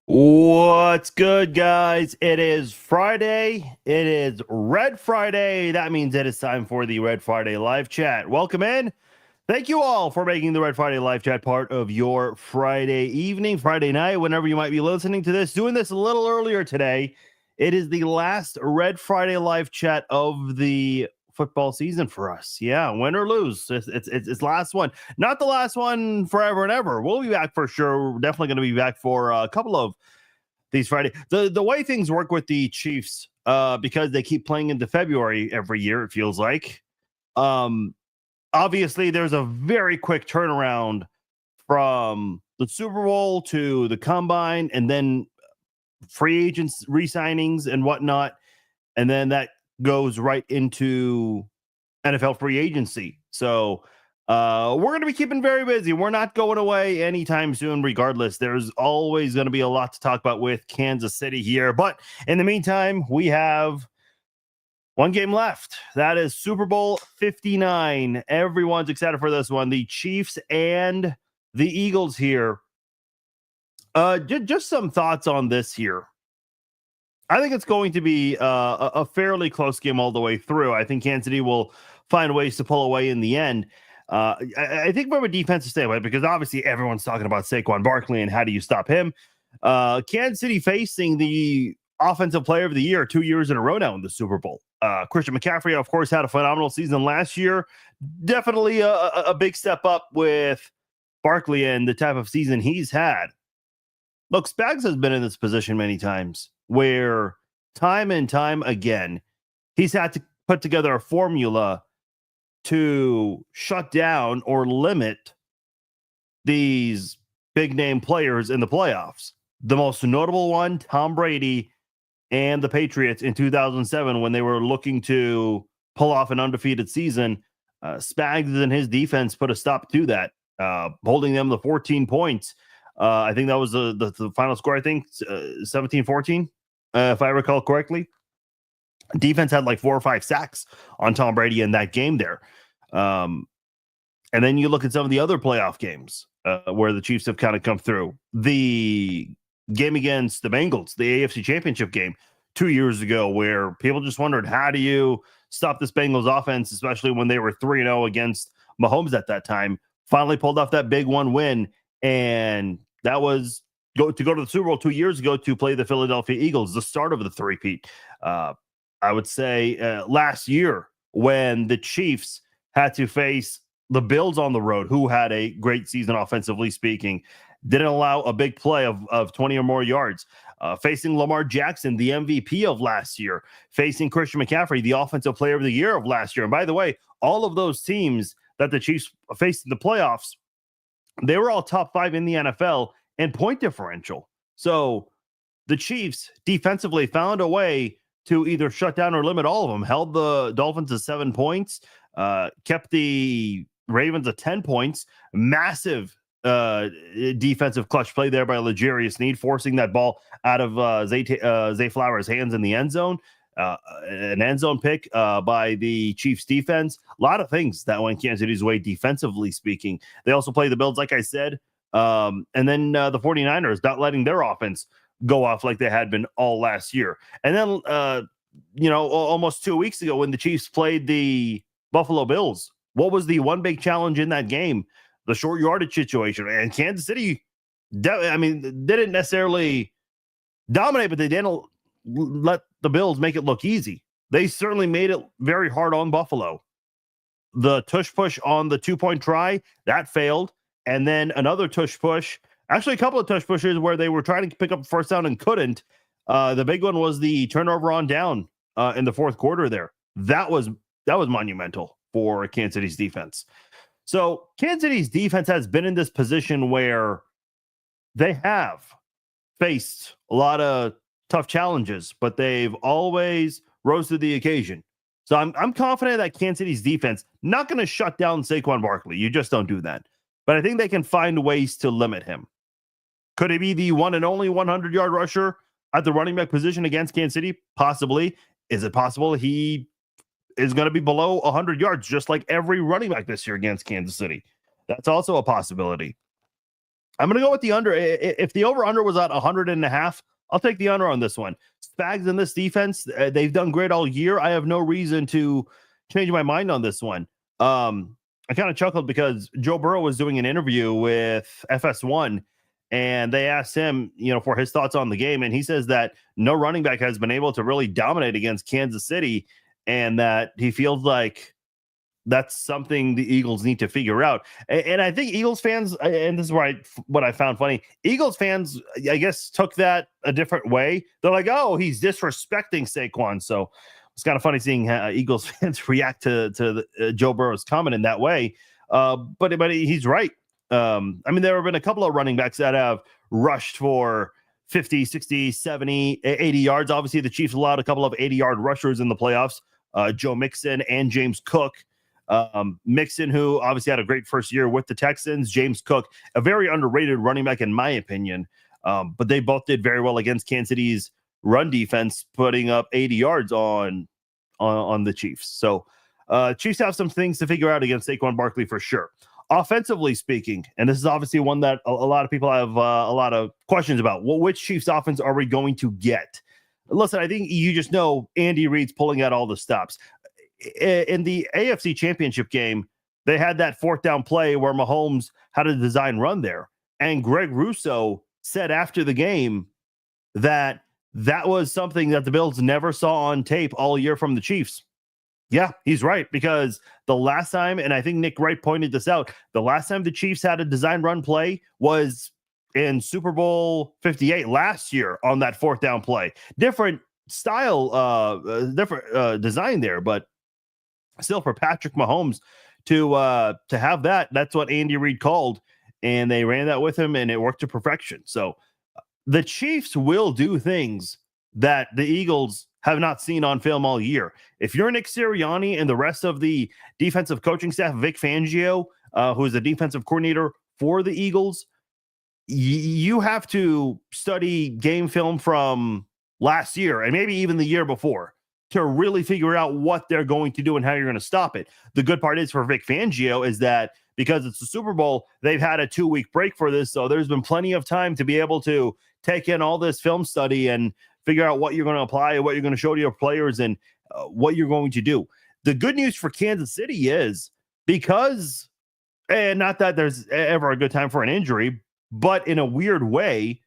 What's good, guys? It is Friday. It is Red Friday. That means it is time for the Red Friday live chat. Welcome in. Thank you all for making the Red Friday live chat part of your Friday evening, Friday night, whenever you might be listening to this. Doing this a little earlier today. It is the last Red Friday live chat of the football season for us. Yeah, win or lose, it's last one. Not the last one forever and ever. We'll be back for sure. We're definitely going to be back for a couple of these Friday. The way things work with the Chiefs, because they keep playing into February every year, it feels like. Um, Obviously, there's a very quick turnaround from the Super Bowl to the combine, and then free agents re-signings and whatnot, and then that goes right into NFL free agency. So we're going to be keeping very busy. We're not going away anytime soon, regardless. There's always going to be a lot to talk about with Kansas City here. But in the meantime, we have one game left. That is Super Bowl 59. Everyone's excited for this one. The Chiefs and the Eagles here. Just some thoughts on this here. I think it's going to be a fairly close game all the way through. I think Kansas City will find ways to pull away in the end. I think from a defensive standpoint, because obviously everyone's talking about Saquon Barkley and how do you stop him. Kansas City facing the offensive player of the year 2 years in a row now in the Super Bowl. Christian McCaffrey, of course, had a phenomenal season last year. Definitely a big step up with Barkley and the type of season he's had. Look, Spags has been in this position many times where time and time again, he's had to put together a formula to shut down or limit these big name players in the playoffs. The most notable one, Tom Brady and the Patriots in 2007, when they were looking to pull off an undefeated season. Spags and his defense put a stop to that, holding them to 14 points. I think that was the final score, I think 17-14, if I recall correctly. Defense had like 4 or 5 sacks on Tom Brady in that game there. And then you look at some of the other playoff games where the Chiefs have kind of come through. The game against the Bengals, the AFC Championship game 2 years ago, where people just wondered, how do you stop this Bengals offense, especially when they were 3-0 against Mahomes at that time? Finally pulled off that big one win, and that was go to the Super Bowl 2 years ago to play the Philadelphia Eagles, the start of the three-peat. I would say last year when the Chiefs had to face the Bills on the road, who had a great season offensively speaking, didn't allow a big play of 20 or more yards. Facing Lamar Jackson, the MVP of last year, facing Christian McCaffrey, the offensive player of the year of last year. And by the way, all of those teams that the Chiefs faced in the playoffs, they were all top 5 in the NFL in point differential. So the Chiefs defensively found a way to either shut down or limit all of them, held the Dolphins to 7 points, kept the Ravens at 10 points, massive defensive clutch play there by L'Jarius Sneed, forcing that ball out of Zay Flowers' hands in the end zone. An end zone pick by the Chiefs defense. A lot of things that went Kansas City's way defensively speaking. They also play the Bills, like I said. And then the 49ers not letting their offense go off like they had been all last year. And then, almost 2 weeks ago when the Chiefs played the Buffalo Bills, what was the one big challenge in that game? The short yardage situation. And Kansas City, didn't necessarily dominate, but they didn't let the Bills make it look easy. They certainly made it very hard on Buffalo. The tush push on the 2-point try, that failed. And then another tush push, actually a couple of tush pushes where they were trying to pick up a first down and couldn't. The big one was the turnover on down in the fourth quarter there. That was monumental for Kansas City's defense. So Kansas City's defense has been in this position where they have faced a lot of tough challenges, but they've always rose to the occasion. So I'm confident that Kansas City's defense not going to shut down Saquon Barkley. You just don't do that. But I think they can find ways to limit him. Could he be the one and only 100-yard rusher at the running back position against Kansas City? Possibly. Is it possible he is going to be below 100 yards, just like every running back this year against Kansas City? That's also a possibility. I'm going to go with the under. If the over-under was at 100.5, I'll take the under on this one. Spags in this defense, they've done great all year. I have no reason to change my mind on this one. I kind of chuckled because Joe Burrow was doing an interview with FS1, and they asked him, for his thoughts on the game, and he says that no running back has been able to really dominate against Kansas City, and that he feels like that's something the Eagles need to figure out. And I think Eagles fans, and this is what I found funny, Eagles fans, I guess, took that a different way. They're like, oh, he's disrespecting Saquon. So it's kind of funny seeing Eagles fans react to Joe Burrow's comment in that way. But he's right. There have been a couple of running backs that have rushed for 50, 60, 70, 80 yards. Obviously, the Chiefs allowed a couple of 80-yard rushers in the playoffs, Joe Mixon and James Cook. Mixon, who obviously had a great first year with the Texans, James Cook, a very underrated running back in my opinion. But they both did very well against Kansas City's run defense, putting up 80 yards on the Chiefs. So Chiefs have some things to figure out against Saquon Barkley for sure. Offensively speaking, and this is obviously one that a lot of people have a lot of questions about. Which Chiefs offense are we going to get? Listen, I think you just know Andy Reid's pulling out all the stops. In the AFC Championship game, they had that fourth down play where Mahomes had a design run there. And Greg Russo said after the game that was something that the Bills never saw on tape all year from the Chiefs. Yeah, he's right, because the last time, and I think Nick Wright pointed this out, the last time the Chiefs had a design run play was in Super Bowl 58 last year on that fourth down play. Different style, different design there, but still, for Patrick Mahomes to have that's what Andy Reid called, and they ran that with him, and it worked to perfection. So the Chiefs will do things that the Eagles have not seen on film all year. If you're Nick Sirianni and the rest of the defensive coaching staff, Vic Fangio, who is the defensive coordinator for the Eagles, you have to study game film from last year and maybe even the year before to really figure out what they're going to do and how you're going to stop it. The good part is for Vic Fangio is that because it's the Super Bowl, they've had a 2-week break for this. So there's been plenty of time to be able to take in all this film study and figure out what you're going to apply, what you're going to show to your players, and what you're going to do. The good news for Kansas City is because, and not that there's ever a good time for an injury, but in a weird way,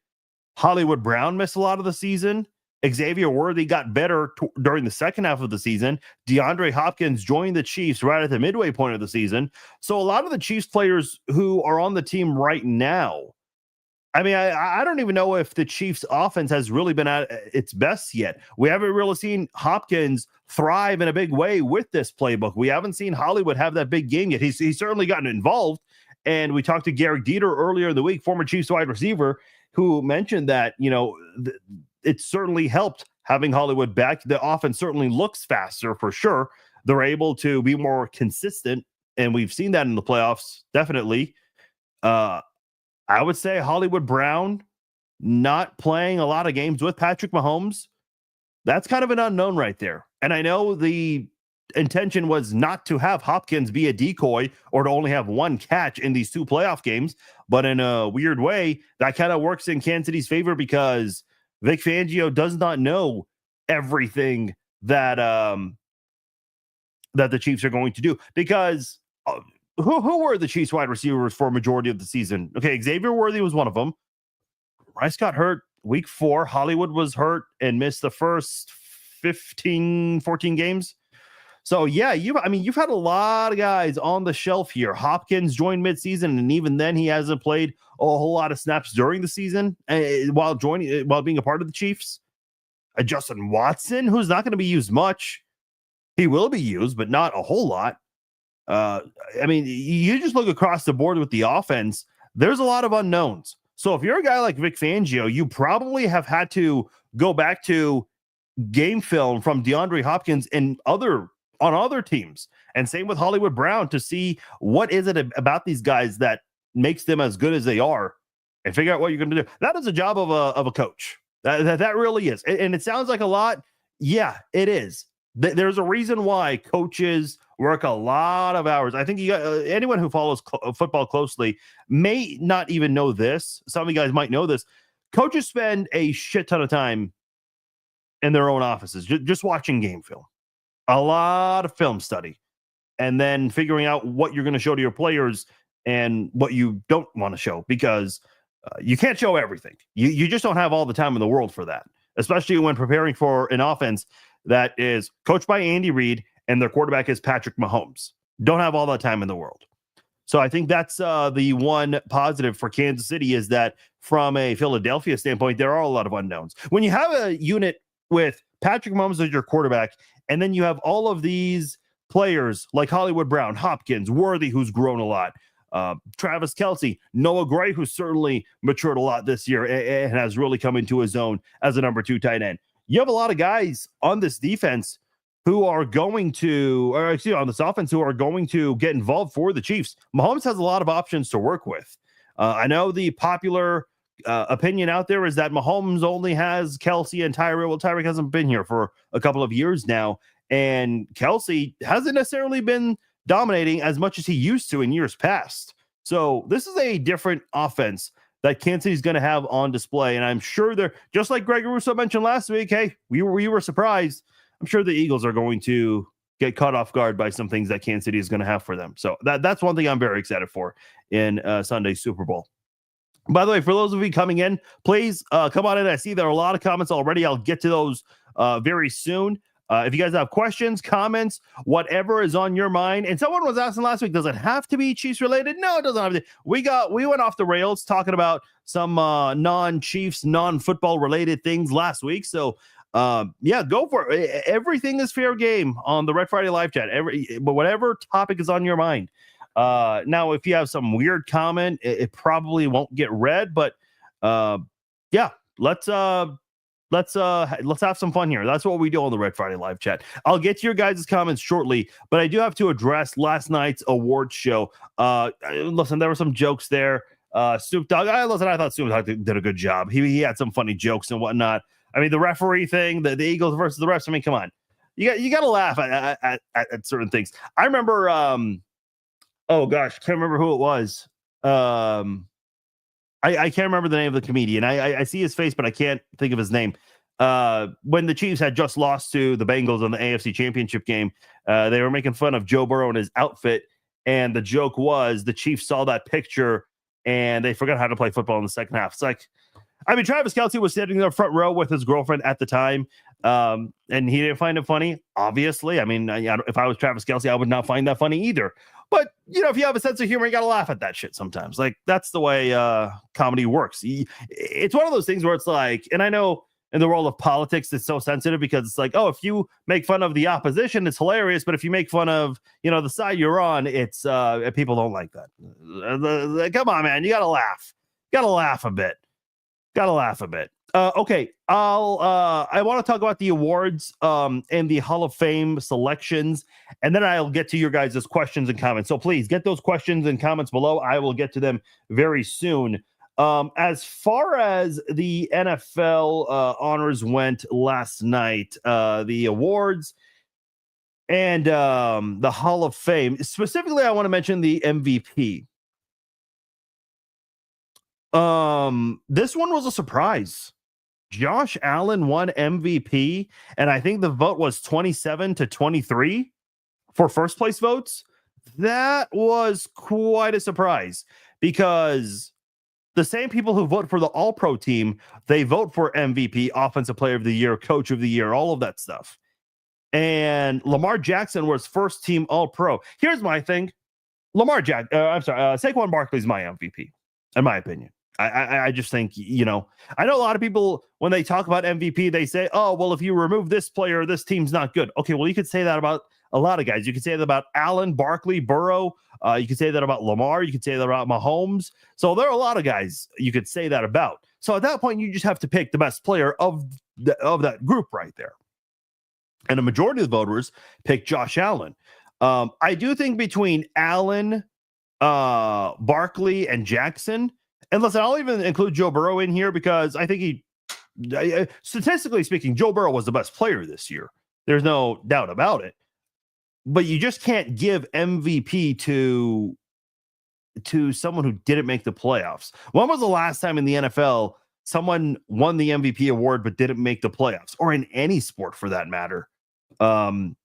Hollywood Brown missed a lot of the season. Xavier Worthy got better during the second half of the season. DeAndre Hopkins joined the Chiefs right at the midway point of the season. So a lot of the Chiefs players who are on the team right now, I don't even know if the Chiefs offense has really been at its best yet. We haven't really seen Hopkins thrive in a big way with this playbook. We haven't seen Hollywood have that big game yet. He's certainly gotten involved. And we talked to Garrett Dieter earlier in the week, former Chiefs wide receiver, who mentioned that, it certainly helped having Hollywood back. The offense certainly looks faster for sure. They're able to be more consistent, and we've seen that in the playoffs, definitely. I would say Hollywood Brown not playing a lot of games with Patrick Mahomes, that's kind of an unknown right there. And I know the intention was not to have Hopkins be a decoy or to only have one catch in these 2 playoff games, but in a weird way, that kind of works in Kansas City's favor because Vic Fangio does not know everything that that the Chiefs are going to do. Because who were the Chiefs wide receivers for a majority of the season? Okay, Xavier Worthy was one of them. Rice got hurt week 4. Hollywood was hurt and missed the first 14 games. So yeah, you've had a lot of guys on the shelf here. Hopkins joined midseason, and even then he hasn't played a whole lot of snaps during the season while being a part of the Chiefs. Justin Watson, who's not going to be used much. He will be used, but not a whole lot. You just look across the board with the offense, there's a lot of unknowns. So if you're a guy like Vic Fangio, you probably have had to go back to game film from DeAndre Hopkins and on other teams, and same with Hollywood Brown, to see what is it about these guys that makes them as good as they are, and figure out what you're going to do. That is a job of a coach. That really is, and it sounds like a lot. Yeah, it is. There's a reason why coaches work a lot of hours. I think you got anyone who follows football closely may not even know this. Some of you guys might know this. Coaches spend a shit ton of time in their own offices just watching game film, a lot of film study, and then figuring out what you're going to show to your players and what you don't want to show, because you can't show everything. You just don't have all the time in the world for that, especially when preparing for an offense that is coached by Andy Reid and their quarterback is Patrick Mahomes. Don't have all that time in the world. So I think that's the one positive for Kansas City, is that from a Philadelphia standpoint, there are a lot of unknowns. When you have a unit with Patrick Mahomes as your quarterback, and then you have all of these players like Hollywood Brown, Hopkins, Worthy, who's grown a lot, Travis Kelce, Noah Gray, who's certainly matured a lot this year and has really come into his own as a number 2 tight end. You have a lot of guys on this defense who are going to, or excuse me, on this offense, who are going to get involved for the Chiefs. Mahomes has a lot of options to work with. I know the popular opinion out there is that Mahomes only has Kelce and Tyreek. Well, Tyreek hasn't been here for a couple of years now, and Kelce hasn't necessarily been dominating as much as he used to in years past. So this is a different offense that Kansas City is going to have on display. And I'm sure they're, just like Greg Russo mentioned last week, hey, we were surprised. I'm sure the Eagles are going to get caught off guard by some things that Kansas City is going to have for them. So that's one thing I'm very excited for in Sunday's Super Bowl. By the way, for those of you coming in, please come on in. I see there are a lot of comments already. I'll get to those very soon. If you guys have questions, comments, whatever is on your mind. And someone was asking last week, does it have to be Chiefs related? No, it doesn't have to. We went off the rails talking about some non-Chiefs, non-football related things last week. So yeah, go for it. Everything is fair game on the Red Friday live chat. But whatever topic is on your mind. Now, if you have some weird comment, it probably won't get read. But yeah, let's have some fun here. That's what we do on the Red Friday live chat. I'll get to your guys' comments shortly, but I do have to address last night's awards show. Listen, there were some jokes there. Snoop Dogg, I thought Snoop Dogg did a good job. He had some funny jokes and whatnot. I mean, the referee thing, the Eagles versus the refs. I mean, come on, you got to laugh at certain things. I remember, oh gosh, can't remember who it was. I can't remember the name of the comedian. I see his face, but I can't think of his name. When the Chiefs had just lost to the Bengals in the AFC Championship game, they were making fun of Joe Burrow and his outfit. And the joke was the Chiefs saw that picture and they forgot how to play football in the second half. It's like, I mean, Travis Kelce was sitting in the front row with his girlfriend at the time, and he didn't find it funny, obviously. I mean, if I was Travis Kelce, I would not find that funny either. But, you know, if you have a sense of humor, you got to laugh at that shit sometimes. Like, that's the way comedy works. It's one of those things where it's like, and I know in the world of politics, it's so sensitive because it's like, oh, if you make fun of the opposition, it's hilarious. But if you make fun of, you know, the side you're on, it's people don't like that. Come on, man. You got to laugh. Got to laugh a bit. Okay, I want to talk about the awards and the Hall of Fame selections, and then I'll get to your guys' questions and comments. So please get those questions and comments below. I will get to them very soon. As far as the NFL honors went last night, the awards and the Hall of Fame, specifically, I want to mention the MVP. This one was a surprise. Josh Allen won MVP, and I think the vote was 27-23 for first place votes. That was quite a surprise because the same people who vote for the All-Pro team, they vote for MVP, Offensive Player of the Year, Coach of the Year, all of that stuff. And Lamar Jackson was first team All-Pro. Here's my thing. Saquon Barkley is my MVP, in my opinion. I just think, you know, I know a lot of people, when they talk about MVP, they say, oh, well, if you remove this player, this team's not good. Okay, well, you could say that about a lot of guys. You could say that about Allen, Barkley, Burrow. You could say that about Lamar. You could say that about Mahomes. So there are a lot of guys you could say that about. So at that point, you just have to pick the best player of that group right there. And a majority of the voters picked Josh Allen. I do think between Allen, Barkley, and Jackson, and listen, I'll even include Joe Burrow in here because I think statistically speaking, Joe Burrow was the best player this year. There's no doubt about it. but you just can't give MVP to someone who didn't make the playoffs. When was the last time in the NFL someone won the MVP award but didn't make the playoffs, or in any sport for that matter? I mean,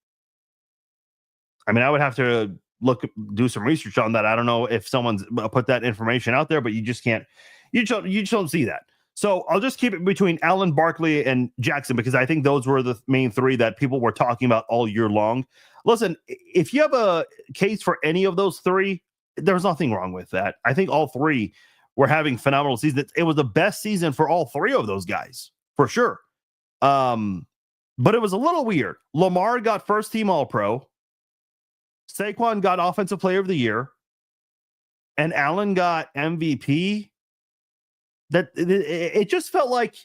I would have to do some research on that. I don't know if someone's put that information out there, but you just can't, you just don't see that. So I'll just keep it between Allen, Barkley, and Jackson, because I think those were the main three that people were talking about all year long. Listen, if you have a case for any of those three, there's nothing wrong with that. I think all three were having phenomenal seasons. It was the best season for all three of those guys, for sure. But it was a little weird. Lamar got first team All-Pro. Saquon got Offensive Player of the Year, and Allen got MVP. That it just felt like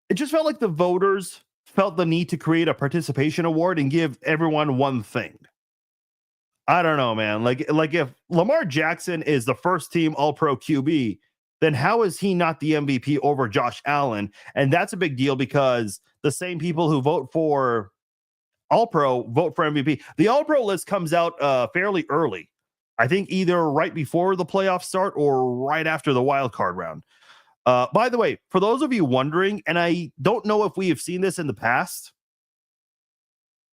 the voters felt the need to create a participation award and give everyone one thing. I don't know, man. Like if Lamar Jackson is the first team All-Pro QB, then how is he not the MVP over Josh Allen? And that's a big deal because the same people who vote for All-Pro vote for MVP. The All-Pro list comes out fairly early. I think either right before the playoffs start or right after the wild card round. By the way, for those of you wondering, and I don't know if we have seen this in the past,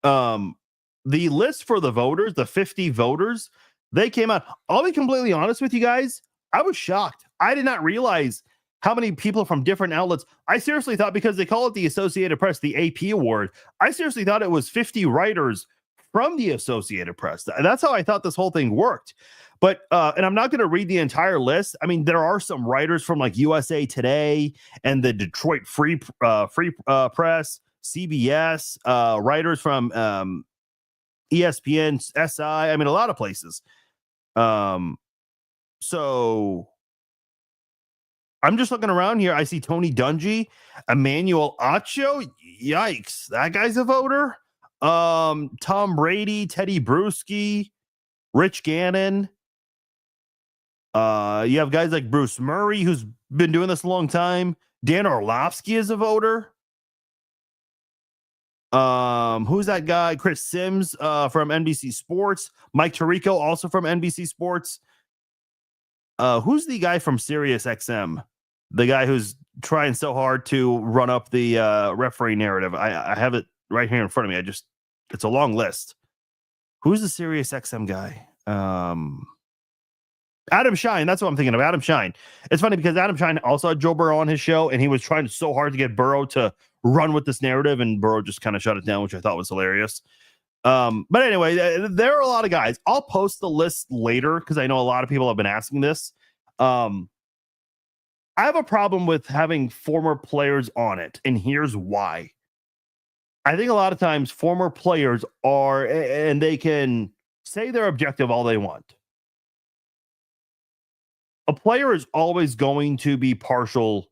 the list for the voters, the 50 voters, they came out. I'll be completely honest with you guys. I was shocked. I did not realize how many people from different outlets. I seriously thought, because they call it the Associated Press, the AP award, I seriously thought it was 50 writers from the Associated Press. That's how I thought this whole thing worked. But, and I'm not going to read the entire list. I mean, there are some writers from like USA Today and the Detroit Free Press, CBS, writers from ESPN, SI. I mean, a lot of places. So I'm just looking around here. I see Tony Dungy, Emmanuel Acho. Yikes. That guy's a voter. Tom Brady, Teddy Bruschi, Rich Gannon. You have guys like Bruce Murray, who's been doing this a long time. Dan Orlovsky is a voter. Who's that guy? Chris Sims from NBC Sports. Mike Tirico, also from NBC Sports. Who's the guy from Sirius XM? The guy who's trying so hard to run up the referee narrative. I have it right here in front of me. It's a long list. Who's the Sirius XM guy? Adam Shine. That's what I'm thinking of. Adam Shine. It's funny because Adam Shine also had Joe Burrow on his show, and he was trying so hard to get Burrow to run with this narrative, and Burrow just kind of shut it down, which I thought was hilarious. But anyway, there are a lot of guys. I'll post the list later because I know a lot of people have been asking this. I have a problem with having former players on it, and here's why. I think a lot of times former players are, and they can say their objective all they want. A player is always going to be partial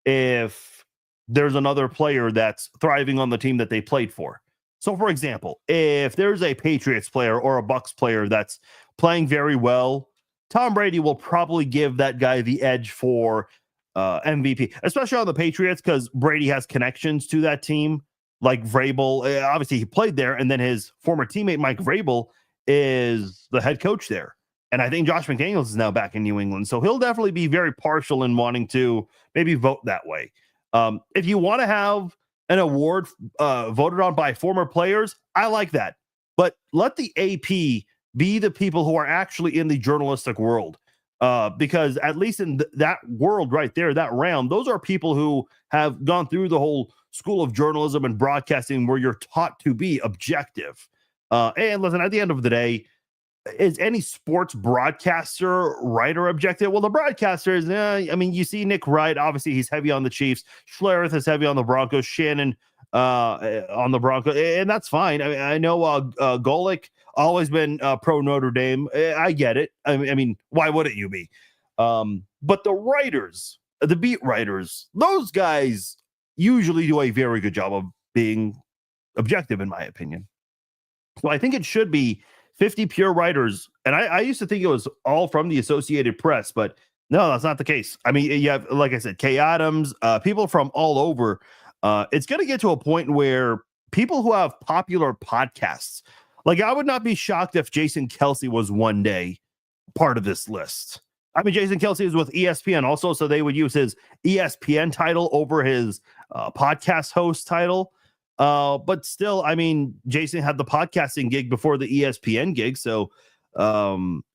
if there's another player that's thriving on the team that they played for. So, for example, if there's a Patriots player or a Bucks player that's playing very well, Tom Brady will probably give that guy the edge for MVP, especially on the Patriots, because Brady has connections to that team. Like Vrabel, obviously he played there, and then his former teammate Mike Vrabel is the head coach there. And I think Josh McDaniels is now back in New England, so he'll definitely be very partial in wanting to maybe vote that way. If you want to have an award voted on by former players, I like that. But let the AP be the people who are actually in the journalistic world. Because at least in that world right there, that round, those are people who have gone through the whole school of journalism and broadcasting where you're taught to be objective. And listen, at the end of the day, is any sports broadcaster writer objective? Well, the broadcaster is, I mean, you see Nick Wright, obviously he's heavy on the Chiefs. Schlereth is heavy on the Broncos. Shannon on the Broncos, and that's fine. I mean, I know Golick always been pro Notre Dame. I get it. I mean, why wouldn't you be? But the writers, the beat writers, those guys usually do a very good job of being objective, in my opinion. So I think it should be 50 pure writers. And I used to think it was all from the Associated Press, but no, that's not the case. I mean, you have, like I said, Kay Adams, people from all over. It's going to get to a point where people who have popular podcasts, Like, I would not be shocked if Jason Kelsey was one day part of this list. I mean, Jason Kelsey is with ESPN also, so they would use his ESPN title over his podcast host title. But still, I mean, Jason had the podcasting gig before the ESPN gig, so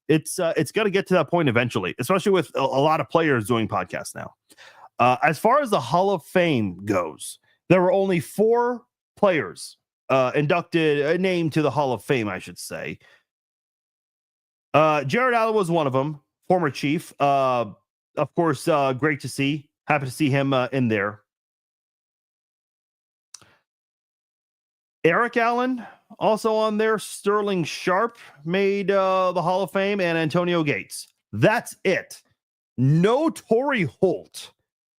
it's got to get to that point eventually, especially with a lot of players doing podcasts now. As far as the Hall of Fame goes, there were only 4 players inducted, named to the Hall of Fame, I should say. Jared Allen was one of them, former Chief. Of course, great to see. Happy to see him in there. Eric Allen also on there. Sterling Sharp made the Hall of Fame, and Antonio Gates. That's it. No Torrey Holt.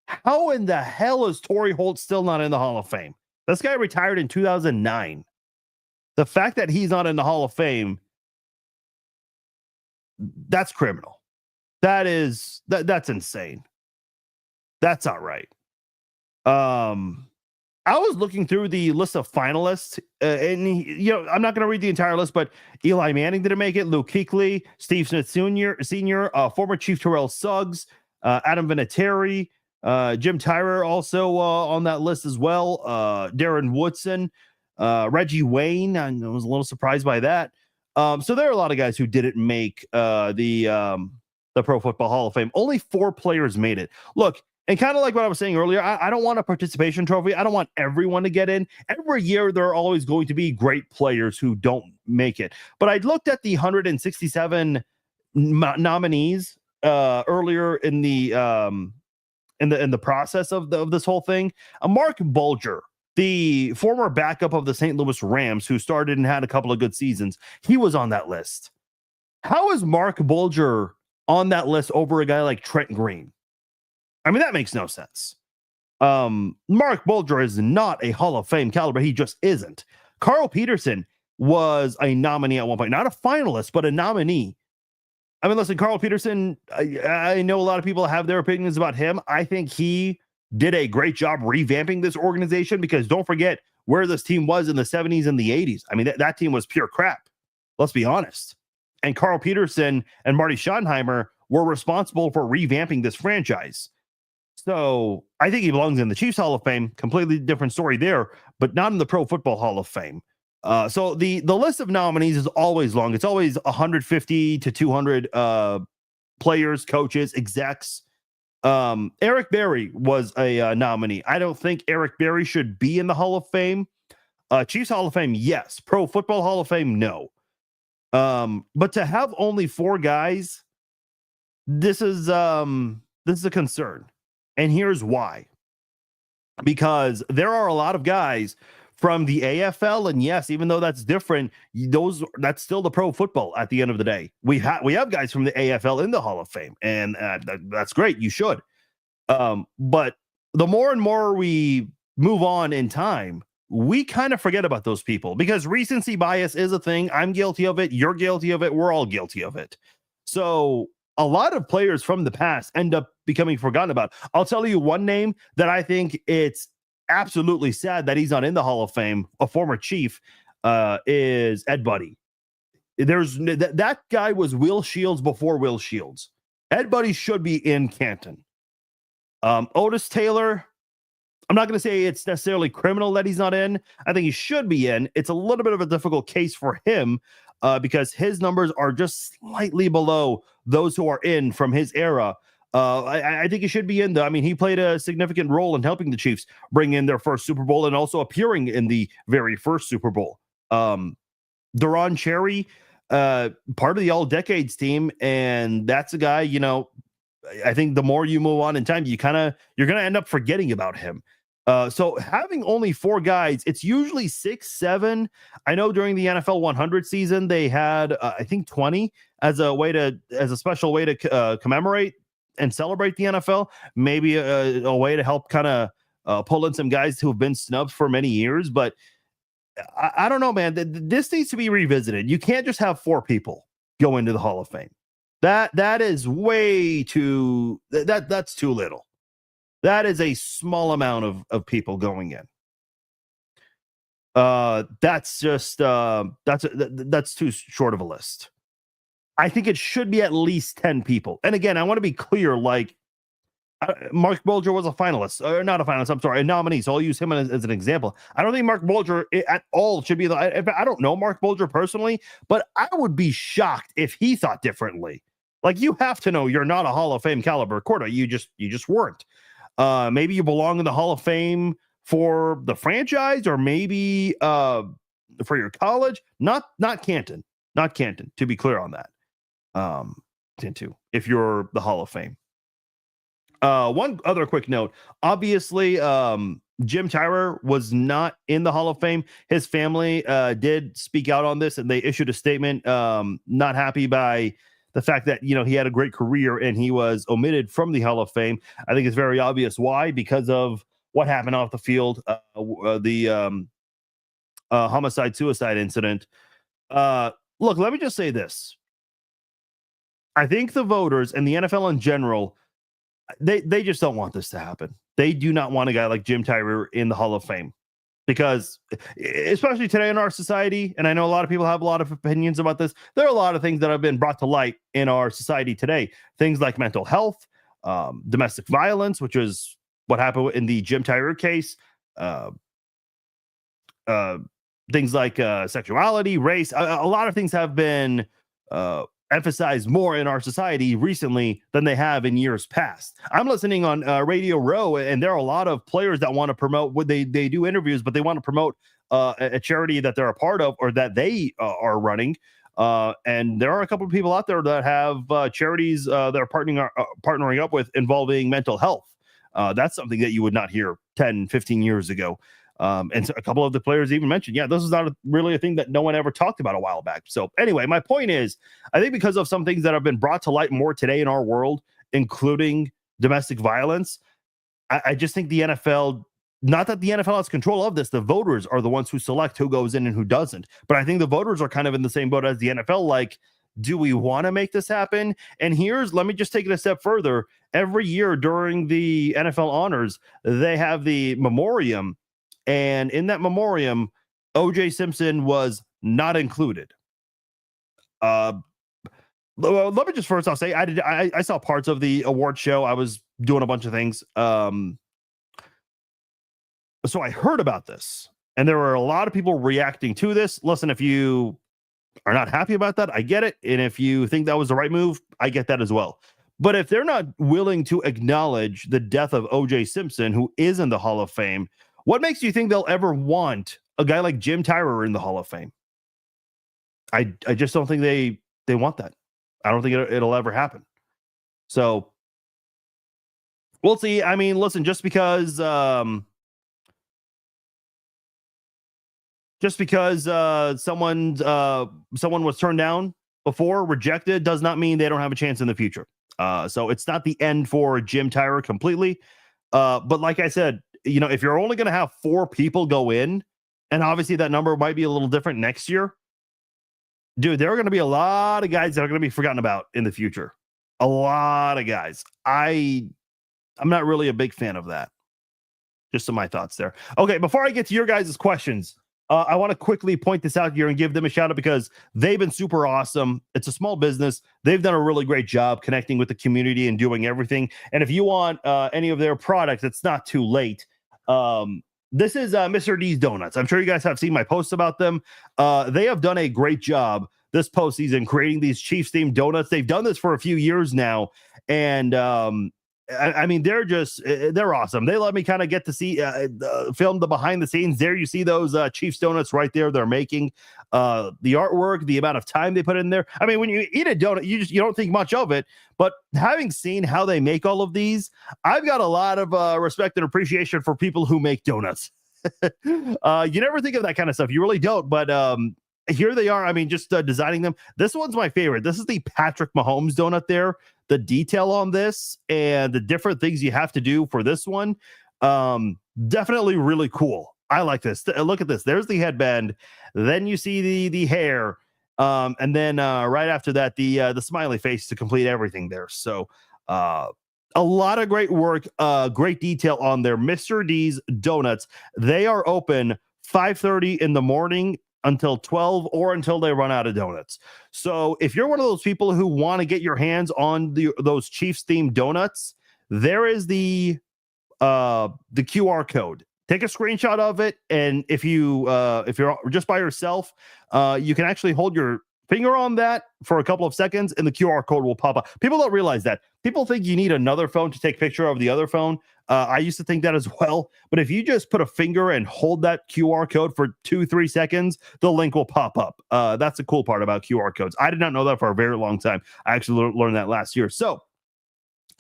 How in the hell is Torrey Holt still not in the Hall of Fame? This guy retired in 2009. The fact that he's not in the Hall of Fame, that's criminal. That's insane. That's not right. I was looking through the list of finalists, and I'm not going to read the entire list, but Eli Manning didn't make it. Luke Kuechly, Steve Smith Sr., former Chief Terrell Suggs, Adam Vinatieri, Jim Tyrer also on that list as well. Darren Woodson, Reggie Wayne. I was a little surprised by that. So there are a lot of guys who didn't make the Pro Football Hall of Fame. Only 4 players made it. Look, and kind of like what I was saying earlier, I don't want a participation trophy. I don't want everyone to get in. Every year, there are always going to be great players who don't make it. But I looked at the 167 nominees earlier in the process of this whole thing. Mark Bulger, the former backup of the St. Louis Rams, who started and had a couple of good seasons, he was on that list. How is Mark Bulger on that list over a guy like Trent Green? I mean, that makes no sense. Mark Bulger is not a Hall of Fame caliber. He just isn't. Carl Peterson was a nominee at one point, not a finalist, but a nominee. I mean, listen, Carl Peterson, I know a lot of people have their opinions about him. I think he did a great job revamping this organization, because don't forget where this team was in the 70s and the 80s. I mean, that team was pure crap. Let's be honest. And Carl Peterson and Marty Schottenheimer were responsible for revamping this franchise. So I think he belongs in the Chiefs Hall of Fame. Completely different story there, but not in the Pro Football Hall of Fame. So the list of nominees is always long. It's always 150 to 200 players, coaches, execs. Eric Berry was a nominee. I don't think Eric Berry should be in the Hall of Fame. Chiefs Hall of Fame, yes. Pro Football Hall of Fame, no. But to have only 4 guys, this is a concern. And here's why. Because there are a lot of guys from the AFL, and yes, even though that's different, that's still the pro football at the end of the day. We have guys from the AFL in the Hall of Fame, and that's great. You should. But the more and more we move on in time, we kind of forget about those people, because recency bias is a thing. I'm guilty of it. You're guilty of it. We're all guilty of it. So a lot of players from the past end up becoming forgotten about. I'll tell you one name that I think it's absolutely sad that he's not in the Hall of Fame. A former Chief is Ed Buddy. That guy was Will Shields before Will Shields. Ed Buddy should be in Canton. Otis Taylor, I'm not going to say it's necessarily criminal that he's not in. I think he should be in. It's a little bit of a difficult case for him because his numbers are just slightly below those who are in from his era. I think he should be in, though. I mean, he played a significant role in helping the Chiefs bring in their first Super Bowl and also appearing in the very first Super Bowl. Deron Cherry, part of the All Decades team, and that's a guy, you know, I think the more you move on in time, you're going to end up forgetting about him. So having only 4 guys, it's usually 6, 7. I know during the NFL 100 season, they had, I think 20 as a special way to commemorate and celebrate the NFL. Maybe a way to help kind of pull in some guys who have been snubbed for many years. But I don't know, man. This needs to be revisited. You can't just have 4 people go into the Hall of Fame. That is way too, that's too little. That is a small amount of people going in. That's just that's too short of a list. I think it should be at least 10 people. And again, I want to be clear, like Mark Bulger was a finalist, or not a finalist. I'm sorry, a nominee. So I'll use him as an example. I don't think Mark Bulger at all should be. I don't know Mark Bulger personally, but I would be shocked if he thought differently. Like, you have to know you're not a Hall of Fame caliber quarterback. You just weren't. Maybe you belong in the Hall of Fame for the franchise, or maybe for your college. Not Canton. Not Canton. To be clear on that. Into if you're the Hall of Fame. One other quick note. Obviously, Jim Tyrer was not in the Hall of Fame. His family did speak out on this, and they issued a statement not happy by the fact that, you know, he had a great career and he was omitted from the Hall of Fame. I think it's very obvious why, because of what happened off the field, the homicide-suicide incident. Look, let me just say this. I think the voters and the NFL in general, they just don't want this to happen. They do not want a guy like Jim Tyrer in the Hall of Fame, because especially today in our society, and I know a lot of people have a lot of opinions about this, there are a lot of things that have been brought to light in our society today. Things like mental health, domestic violence, which is what happened in the Jim Tyrer case, things like sexuality, race. A lot of things have been emphasized more in our society recently than they have in years past. I'm listening on Radio Row, and there are a lot of players that want to promote what they do interviews, but they want to promote a charity that they're a part of or that they are running. And there are a couple of people out there that have charities that are partnering up with involving mental health. That's something that you would not hear 10, 15 years ago. And so a couple of the players even mentioned, yeah, this is not really a thing that no one ever talked about a while back. So anyway, my point is, I think because of some things that have been brought to light more today in our world, including domestic violence, I just think the NFL, not that the NFL has control of this, the voters are the ones who select who goes in and who doesn't. But I think the voters are kind of in the same boat as the NFL. Like, do we want to make this happen? And let me just take it a step further. Every year during the NFL honors, they have the memoriam. And in that memoriam, O.J. Simpson was not included. Let me just first off say I saw parts of the award show. I was doing a bunch of things. So I heard about this, and there were a lot of people reacting to this. Listen, if you are not happy about that, I get it. And if you think that was the right move, I get that as well. But if they're not willing to acknowledge the death of O.J. Simpson, who is in the Hall of Fame, what makes you think they'll ever want a guy like Jim Tyrer in the Hall of Fame? I just don't think they want that. I don't think it'll ever happen. So we'll see. I mean, listen, just because someone was turned down before, rejected, does not mean they don't have a chance in the future. So it's not the end for Jim Tyrer completely. But like I said, you know, if you're only going to have 4 people go in, and obviously that number might be a little different next year, dude, there are going to be a lot of guys that are going to be forgotten about in the future. A lot of guys. I'm not really a big fan of that. Just some of my thoughts there. Okay, before I get to your guys' questions, I want to quickly point this out here and give them a shout out, because they've been super awesome. It's a small business. They've done a really great job connecting with the community and doing everything. And if you want any of their products, it's not too late. This is Mr. D's Donuts. I'm sure you guys have seen my posts about them. They have done a great job this postseason creating these Chiefs themed donuts. They've done this for a few years now, and I mean, they're awesome. They let me kind of get to see film the behind the scenes. There you see those Chiefs donuts right there. They're making the artwork, the amount of time they put in there. I mean, when you eat a donut, you don't think much of it. But having seen how they make all of these, I've got a lot of respect and appreciation for people who make donuts. You never think of that kind of stuff. You really don't. But here they are. I mean, just designing them. This one's my favorite. This is the Patrick Mahomes donut there. The detail on this and the different things you have to do for this one, definitely really cool. I like this. Look at this. There's the headband. Then you see the hair, and then right after that, the smiley face to complete everything there. So a lot of great work, great detail on there. Mr. D's Donuts. They are open 5:30 in the morning until 12 or until they run out of donuts. So if you're one of those people who want to get your hands on those Chiefs themed donuts, there is the QR code. Take a screenshot of it, and if you're just by yourself, you can actually hold your finger on that for a couple of seconds, and the QR code will pop up. People don't realize that. People think you need another phone to take a picture of the other phone. I used to think that as well, but if you just put a finger and hold that QR code for 2-3 seconds, the link will pop up. That's the cool part about QR codes. I did not know that for a very long time. I actually learned that last year. So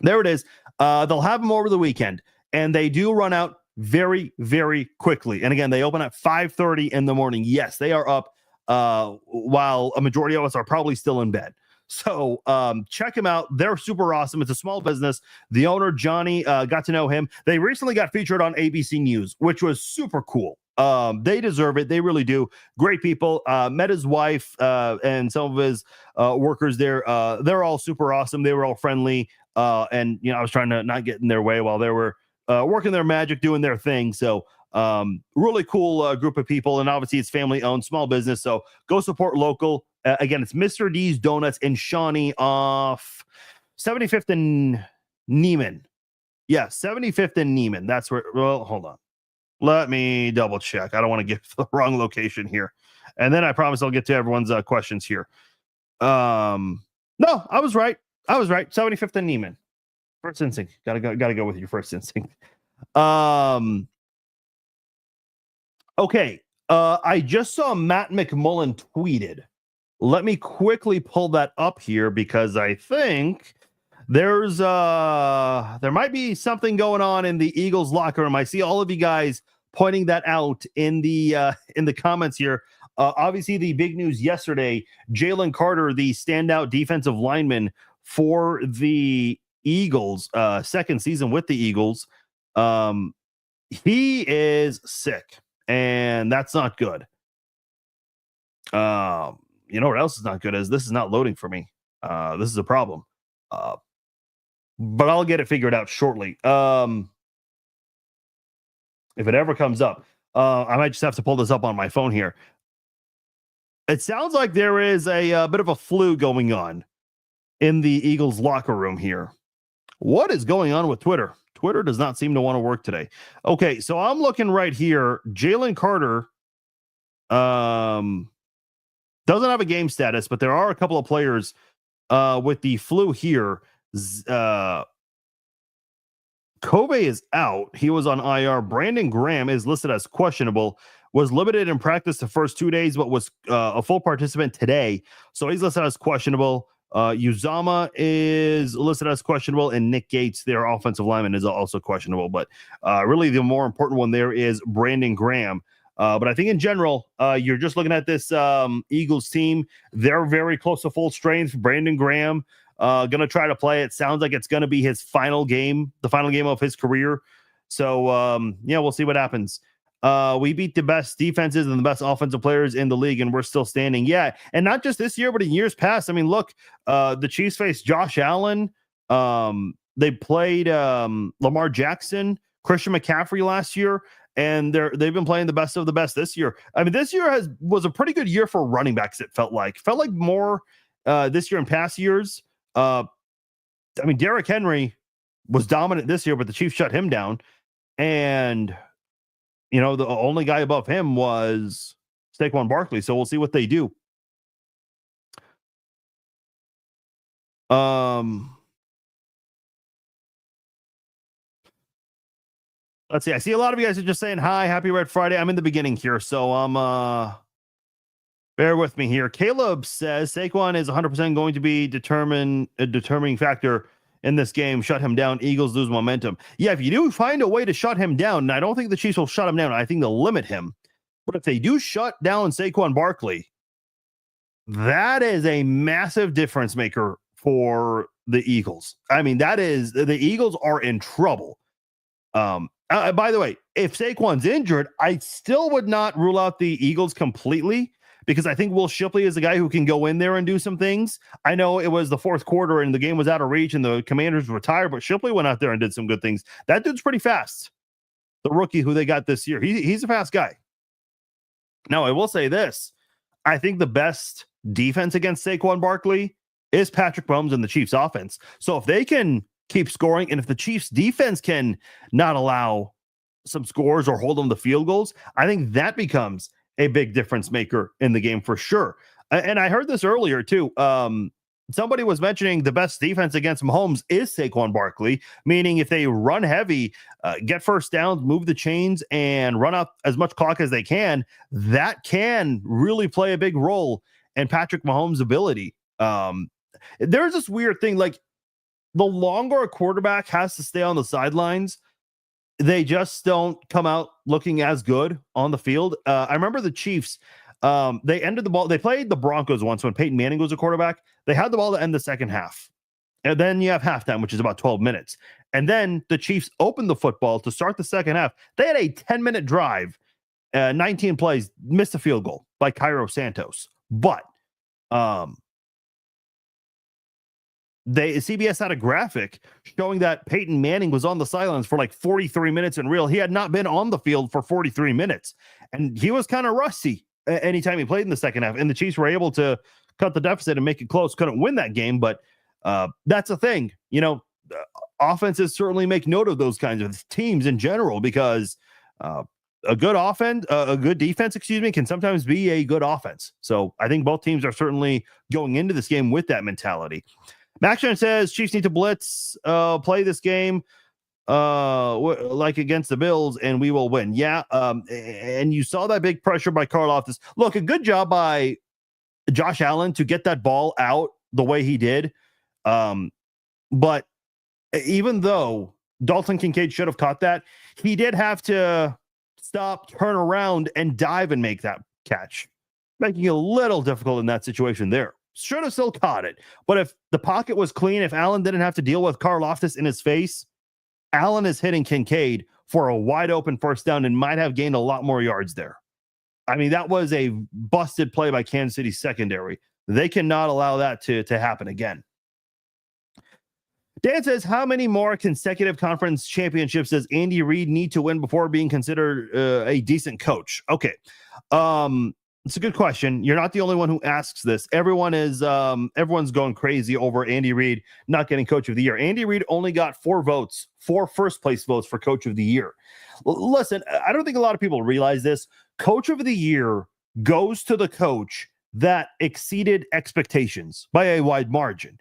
there it is. They'll have them over the weekend, and they do run out very, very quickly. And again, they open at 5:30 in the morning. Yes, they are up while a majority of us are probably still in bed. So check them out. They're super awesome. It's a small business. The owner, Johnny, got to know him. They recently got featured on ABC News, which was super cool. They deserve it. They really do. Great people. Met his wife and some of his workers there. They're all super awesome. They were all friendly. And, I was trying to not get in their way while they were working their magic, doing their thing. So really cool group of people. And obviously it's family owned, small business. So go support local. Again, it's Mr. D's Donuts in Shawnee off 75th and Neiman. Yeah, 75th and Neiman. That's where, well, hold on. Let me double check. I don't want to give the wrong location here. And then I promise I'll get to everyone's questions here. No, I was right. 75th and Neiman. First instinct. Gotta go with your first instinct. Okay. I just saw Matt McMullen tweeted. Let me quickly pull that up here because I think there might be something going on in the Eagles locker room. I see all of you guys pointing that out in the comments here. Obviously, the big news yesterday: Jalen Carter, the standout defensive lineman for the Eagles, second season with the Eagles, he is sick, and that's not good. You know what else is not good is this is not loading for me. This is a problem. But I'll get it figured out shortly. If it ever comes up, I might just have to pull this up on my phone here. It sounds like there is a bit of a flu going on in the Eagles locker room here. What is going on with Twitter? Twitter does not seem to want to work today. Okay, so I'm looking right here. Jalen Carter doesn't have a game status, but there are a couple of players with the flu here. Kobe is out. He was on IR. Brandon Graham is listed as questionable. Was limited in practice the first 2 days, but was a full participant today. So he's listed as questionable. Uzama is listed as questionable, and Nick Gates, their offensive lineman, is also questionable. But really, the more important one there is Brandon Graham. But I think in general, you're just looking at this Eagles team. They're very close to full strength. Brandon Graham going to try to play. It sounds like it's going to be his final game, the final game of his career. So, we'll see what happens. We beat the best defenses and the best offensive players in the league, and we're still standing. Yeah, and not just this year, but in years past. I mean, look, the Chiefs faced Josh Allen. They played Lamar Jackson, Christian McCaffrey last year. And they've been playing the best of the best this year. I mean, this year was a pretty good year for running backs. It felt like more this year in past years. I mean, Derrick Henry was dominant this year, but the Chiefs shut him down. And the only guy above him was Saquon Barkley. So we'll see what they do. Let's see. I see a lot of you guys are just saying hi, happy Red Friday. I'm in the beginning here, so bear with me here. Caleb says Saquon is 100% going to be a determining factor in this game. Shut him down. Eagles lose momentum. Yeah, if you do find a way to shut him down, and I don't think the Chiefs will shut him down. I think they'll limit him. But if they do shut down Saquon Barkley, that is a massive difference maker for the Eagles. I mean, the Eagles are in trouble. By the way, if Saquon's injured, I still would not rule out the Eagles completely because I think Will Shipley is the guy who can go in there and do some things. I know it was the fourth quarter and the game was out of reach and the Commanders were tired, but Shipley went out there and did some good things. That dude's pretty fast. The rookie who they got this year, he's a fast guy. Now, I will say this. I think the best defense against Saquon Barkley is Patrick Mahomes and the Chiefs offense. So if they can keep scoring, and if the Chiefs defense can not allow some scores or hold them to field goals, I think that becomes a big difference maker in the game for sure. And I heard this earlier too. Somebody was mentioning the best defense against Mahomes is Saquon Barkley, meaning if they run heavy, get first downs, move the chains, and run up as much clock as they can, that can really play a big role in Patrick Mahomes' ability. There's this weird thing, like the longer a quarterback has to stay on the sidelines, they just don't come out looking as good on the field. I remember the Chiefs, they ended the ball. They played the Broncos once when Peyton Manning was a quarterback. They had the ball to end the second half. And then you have halftime, which is about 12 minutes. And then the Chiefs opened the football to start the second half. They had a 10-minute drive, 19 plays, missed a field goal by Cairo Santos. But CBS had a graphic showing that Peyton Manning was on the sidelines for like 43 minutes in real. He had not been on the field for 43 minutes. And he was kind of rusty anytime he played in the second half. And the Chiefs were able to cut the deficit and make it close. Couldn't win that game, but that's a thing. You know, offenses certainly make note of those kinds of teams in general, because a good offense, a good defense, can sometimes be a good offense. So I think both teams are certainly going into this game with that mentality. Maction says Chiefs need to blitz, play this game like against the Bills, and we will win. Yeah, and you saw that big pressure by Karlaftis. Look, a good job by Josh Allen to get that ball out the way he did. But even though Dalton Kincaid should have caught that, he did have to stop, turn around, and dive and make that catch, making it a little difficult in that situation there. Should have still caught it. But if the pocket was clean, if Allen didn't have to deal with Karlaftis in his face, Allen is hitting Kincaid for a wide open first down and might have gained a lot more yards there. I mean, that was a busted play by Kansas City secondary. They cannot allow that to happen again. Dan says, how many more consecutive conference championships does Andy Reid need to win before being considered a decent coach? Okay. It's a good question. You're not the only one who asks this. Everyone's going crazy over Andy Reid not getting coach of the year. Andy Reid only got 4 first place votes for coach of the year. Listen, I don't think a lot of people realize this. Coach of the year goes to the coach that exceeded expectations by a wide margin.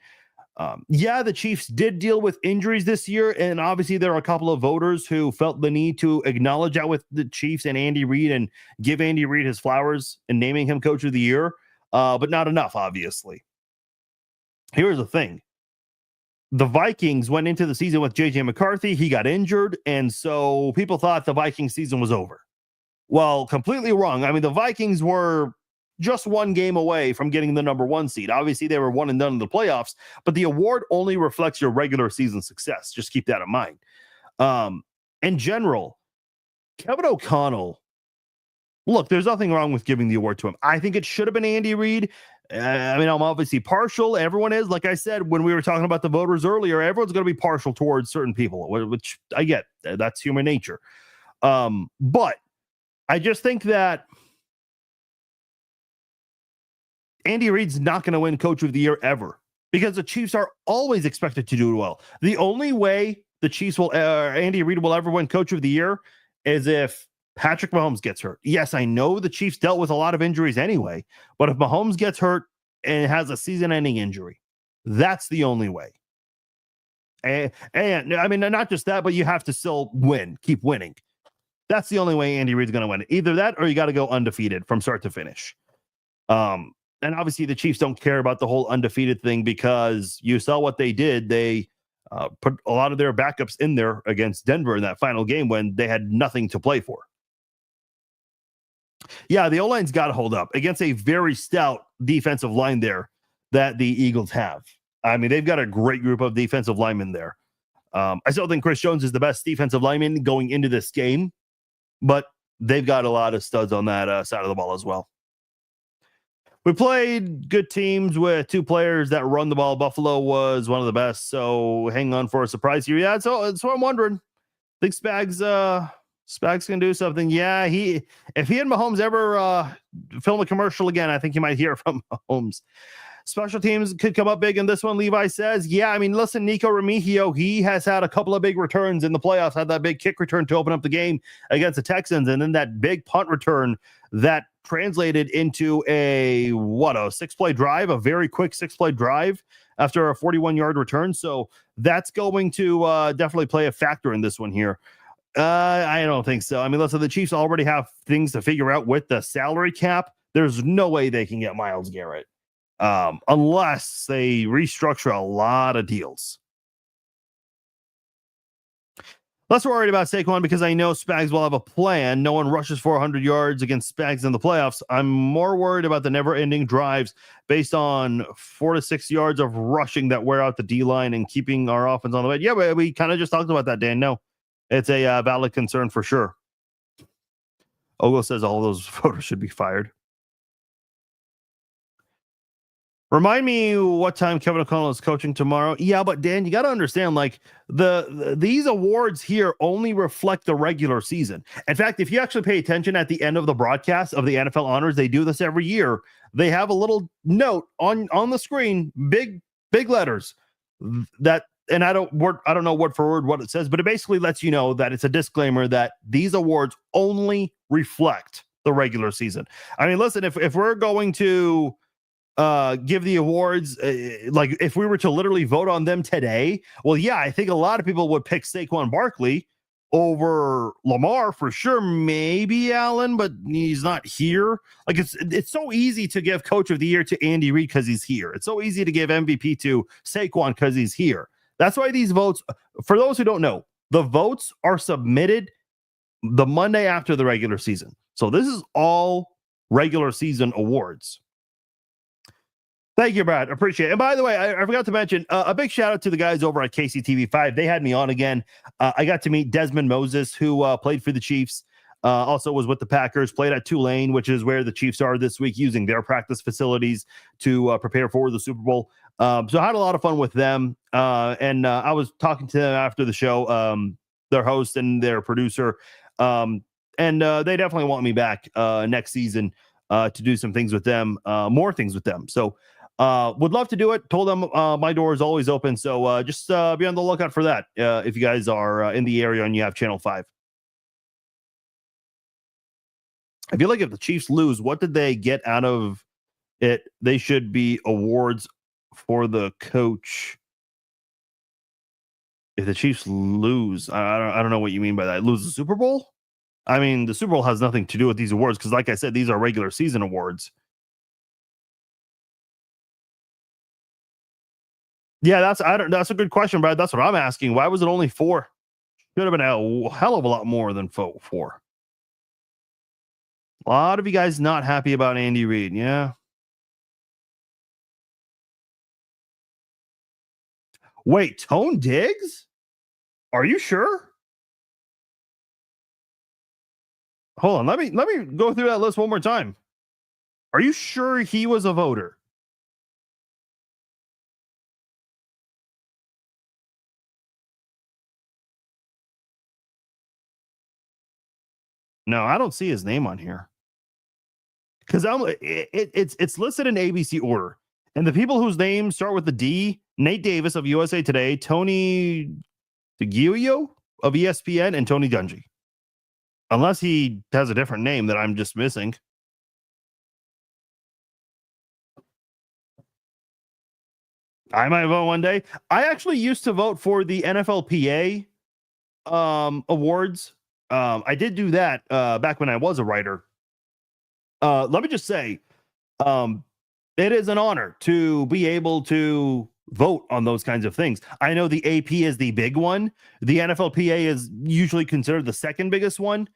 Yeah, the Chiefs did deal with injuries this year, and obviously there are a couple of voters who felt the need to acknowledge that with the Chiefs and Andy Reid and give Andy Reid his flowers and naming him coach of the year, but not enough, obviously. Here's the thing. The Vikings went into the season with J.J. McCarthy. He got injured, and so people thought the Vikings season was over. Well, completely wrong. I mean, the Vikings were just one game away from getting the number 1 seed. Obviously, they were one and done in the playoffs, but the award only reflects your regular season success. Just keep that in mind. In general, Kevin O'Connell, look, there's nothing wrong with giving the award to him. I think it should have been Andy Reid. I mean, I'm obviously partial. Everyone is. Like I said, when we were talking about the voters earlier, everyone's going to be partial towards certain people, which I get. That's human nature. But I just think that Andy Reid's not going to win coach of the year ever, because the Chiefs are always expected to do well. The only way the Chiefs will, Andy Reid will ever win coach of the year is if Patrick Mahomes gets hurt. Yes, I know the Chiefs dealt with a lot of injuries anyway, but if Mahomes gets hurt and has a season-ending injury, that's the only way. And I mean, not just that, but you have to still win, keep winning. That's the only way Andy Reid's going to win it. Either that or you got to go undefeated from start to finish. And obviously the Chiefs don't care about the whole undefeated thing, because you saw what they did. They put a lot of their backups in there against Denver in that final game when they had nothing to play for. Yeah, the O-line's got to hold up against a very stout defensive line there that the Eagles have. I mean, they've got a great group of defensive linemen there. I still think Chris Jones is the best defensive lineman going into this game, but they've got a lot of studs on that side of the ball as well. We played good teams with 2 players that run the ball. Buffalo was one of the best, so hang on for a surprise here. Yeah, so I'm wondering. I think Spags can do something. Yeah, if he and Mahomes ever film a commercial again, I think you might hear from Mahomes. Special teams could come up big in this one, Levi says. Yeah, I mean, listen, Nico Remigio, he has had a couple of big returns in the playoffs, had that big kick return to open up the game against the Texans, and then that big punt return that translated into a 6-play drive, a very quick 6-play drive after a 41-yard return. So that's going to definitely play a factor in this one here. I don't think so. I mean, listen, the Chiefs already have things to figure out with the salary cap. There's no way they can get Myles Garrett. Unless they restructure a lot of deals. Less worried about Saquon because I know Spags will have a plan. No one rushes 400 yards against Spags in the playoffs. I'm more worried about the never-ending drives based on 4 to 6 yards of rushing that wear out the D-line and keeping our offense on the way. Yeah, but we kind of just talked about that, Dan. No, it's a valid concern for sure. Ogle says all those voters should be fired. Remind me what time Kevin O'Connell is coaching tomorrow. Yeah, but Dan, you got to understand, like these awards here only reflect the regular season. In fact, if you actually pay attention at the end of the broadcast of the NFL honors, they do this every year. They have a little note on the screen, big letters that, and I don't know word for word what it says, but it basically lets you know that it's a disclaimer that these awards only reflect the regular season. I mean, listen, if we're going to give the awards, like if we were to literally vote on them today, well, yeah, I think a lot of people would pick Saquon Barkley over Lamar for sure. Maybe Allen, but he's not here. Like it's so easy to give Coach of the Year to Andy Reid because he's here. It's so easy to give MVP to Saquon because he's here. That's why these votes, for those who don't know, the votes are submitted the Monday after the regular season. So this is all regular season awards. Thank you, Brad. Appreciate it. And by the way, I forgot to mention a big shout out to the guys over at KCTV5. They had me on again. I got to meet Desmond Moses, who played for the Chiefs. Also was with the Packers, played at Tulane, which is where the Chiefs are this week, using their practice facilities to prepare for the Super Bowl. So I had a lot of fun with them. And I was talking to them after the show, their host and their producer. And they definitely want me back next season to do some things with them, more things with them. So would love to do it. Told them my door is always open. So just be on the lookout for that if you guys are in the area and you have Channel 5. I feel like if the Chiefs lose, what did they get out of it? They should be awards for the coach. If the Chiefs lose, I don't know what you mean by that. Lose the Super Bowl? I mean, the Super Bowl has nothing to do with these awards because, like I said, these are regular season awards. Yeah, that's a good question, Brad. That's what I'm asking. Why was it only 4? Should have been a hell of a lot more than 4. A lot of you guys not happy about Andy Reid. Yeah. Wait, Tone Diggs? Are you sure? Hold on. Let me go through that list one more time. Are you sure he was a voter? No, I don't see his name on here. Because it's listed in ABC order. And the people whose names start with the D, Nate Davis of USA Today, Tony DeGiulio of ESPN, and Tony Dungy. Unless he has a different name that I'm just missing. I might vote one day. I actually used to vote for the NFLPA awards. I did do that back when I was a writer. Let me just say, it is an honor to be able to vote on those kinds of things. I know the AP is the big one. The NFLPA is usually considered the second biggest one.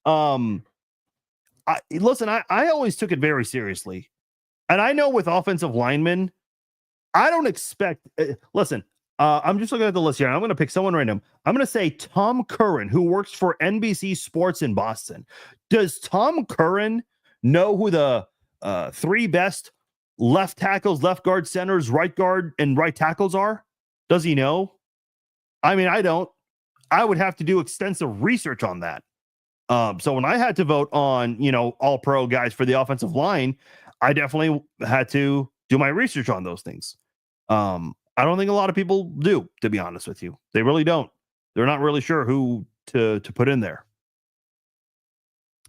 I always took it very seriously. And I know with offensive linemen, I don't expect, I'm just looking at the list here. I'm going to pick someone random. I'm going to say Tom Curran, who works for NBC Sports in Boston. Does Tom Curran know who the 3 best left tackles, left guard, centers, right guard, and right tackles are? Does he know? I mean, I don't. I would have to do extensive research on that. So when I had to vote on, all pro guys for the offensive line, I definitely had to do my research on those things. I don't think a lot of people do, to be honest with you. They really don't. They're not really sure who to put in there.